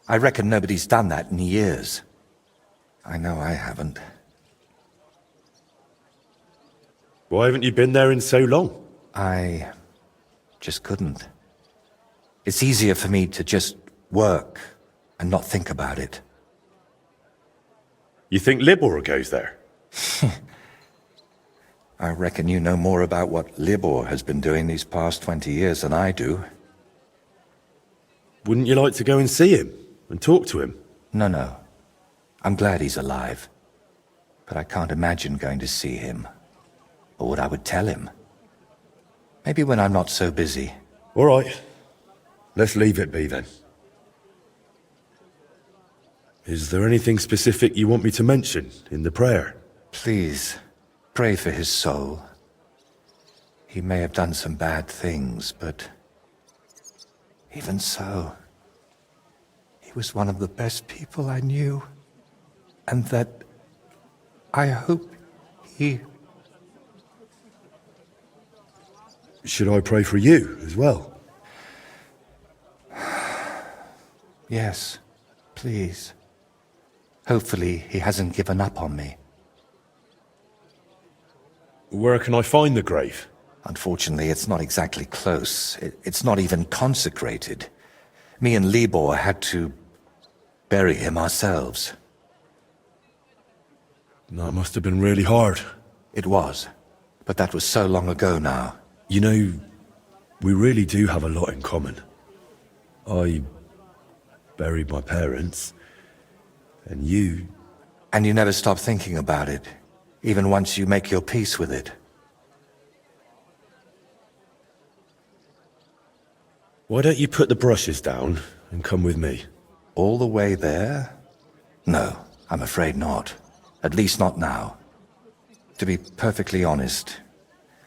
I reckon nobody's done that in years. I know I haven't. Why haven't you been there in so long? I just couldn't. It's easier for me to just work and not think about it. You think Libor goes there? I reckon you know more about what Libor has been doing these past 20 years than I do. Wouldn't you like to go and see him and talk to him? No. I'm glad he's alive. But I can't imagine going to see him or what I would tell him. Maybe when I'm not so busy. All right. Let's leave it be then. Is there anything specific you want me to mention in the prayer? Please, pray for his soul. He may have done some bad things, but even so, he was one of the best people I knew. And that I hope he... Should I pray for you as well? Yes, please. Hopefully he hasn't given up on me. Where can I find the grave? Unfortunately, it's not exactly close. It's not even consecrated. Me and Libor had to bury him ourselves. That must have been really hard. It was, but that was so long ago now. You know, we really do have a lot in common. I buried my parents, and you... And you never stop thinking about it, even once you make your peace with it. Why don't you put the brushes down and come with me? All the way there? No, I'm afraid not. At least not now. To be perfectly honest,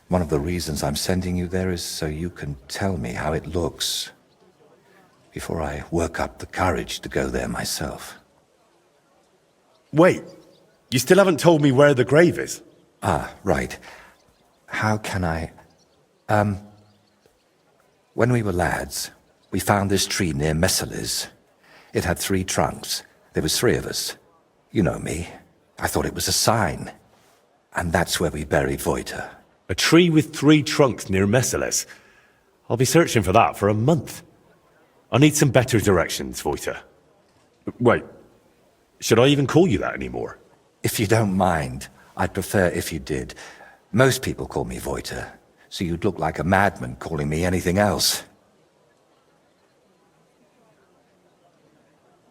one of the reasons I'm sending you there is so you can tell me how it looks before I work up the courage to go there myself. Wait, you still haven't told me where the grave is? Ah, right. How can I... When we were lads, we found this tree near Messales. It had 3 trunks. There was 3 of us. You know me. I thought it was a sign. And that's where we buried Voita. A tree with 3 trunks near Messales? I'll be searching for that for a month. I need some better directions, Voita. Wait, should I even call you that anymore? If you don't mind, I'd prefer if you did. Most people call me Voita, so you'd look like a madman calling me anything else.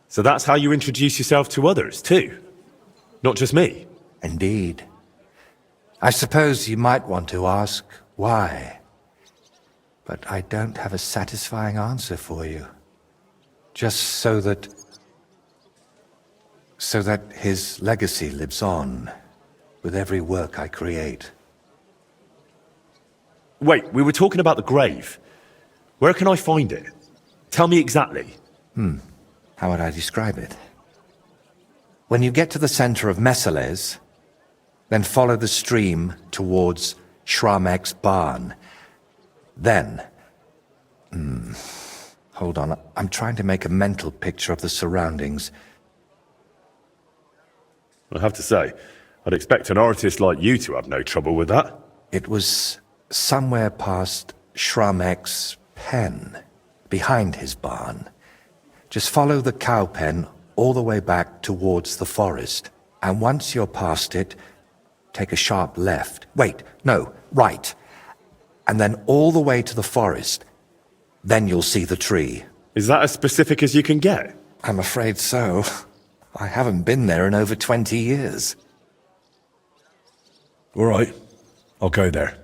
So that's how you introduce yourself to others, too? Not just me? Indeed. I suppose you might want to ask why. But I don't have a satisfying answer for you. Just so that his legacy lives on with every work I create. Wait, we were talking about the grave. Where can I find it? Tell me exactly. How would I describe it? When you get to the center of Messales, then follow the stream towards Shramek's barn. Then... Hold on, I'm trying to make a mental picture of the surroundings. I have to say, I'd expect an artist like you to have no trouble with that. It was somewhere past Shramek's pen, behind his barn. Just follow the cow pen all the way back towards the forest. And once you're past it, take a sharp left. Wait, no, right. And then all the way to the forest. Then you'll see the tree. Is that as specific as you can get? I'm afraid so. I haven't been there in over 20 years. All right, I'll go there.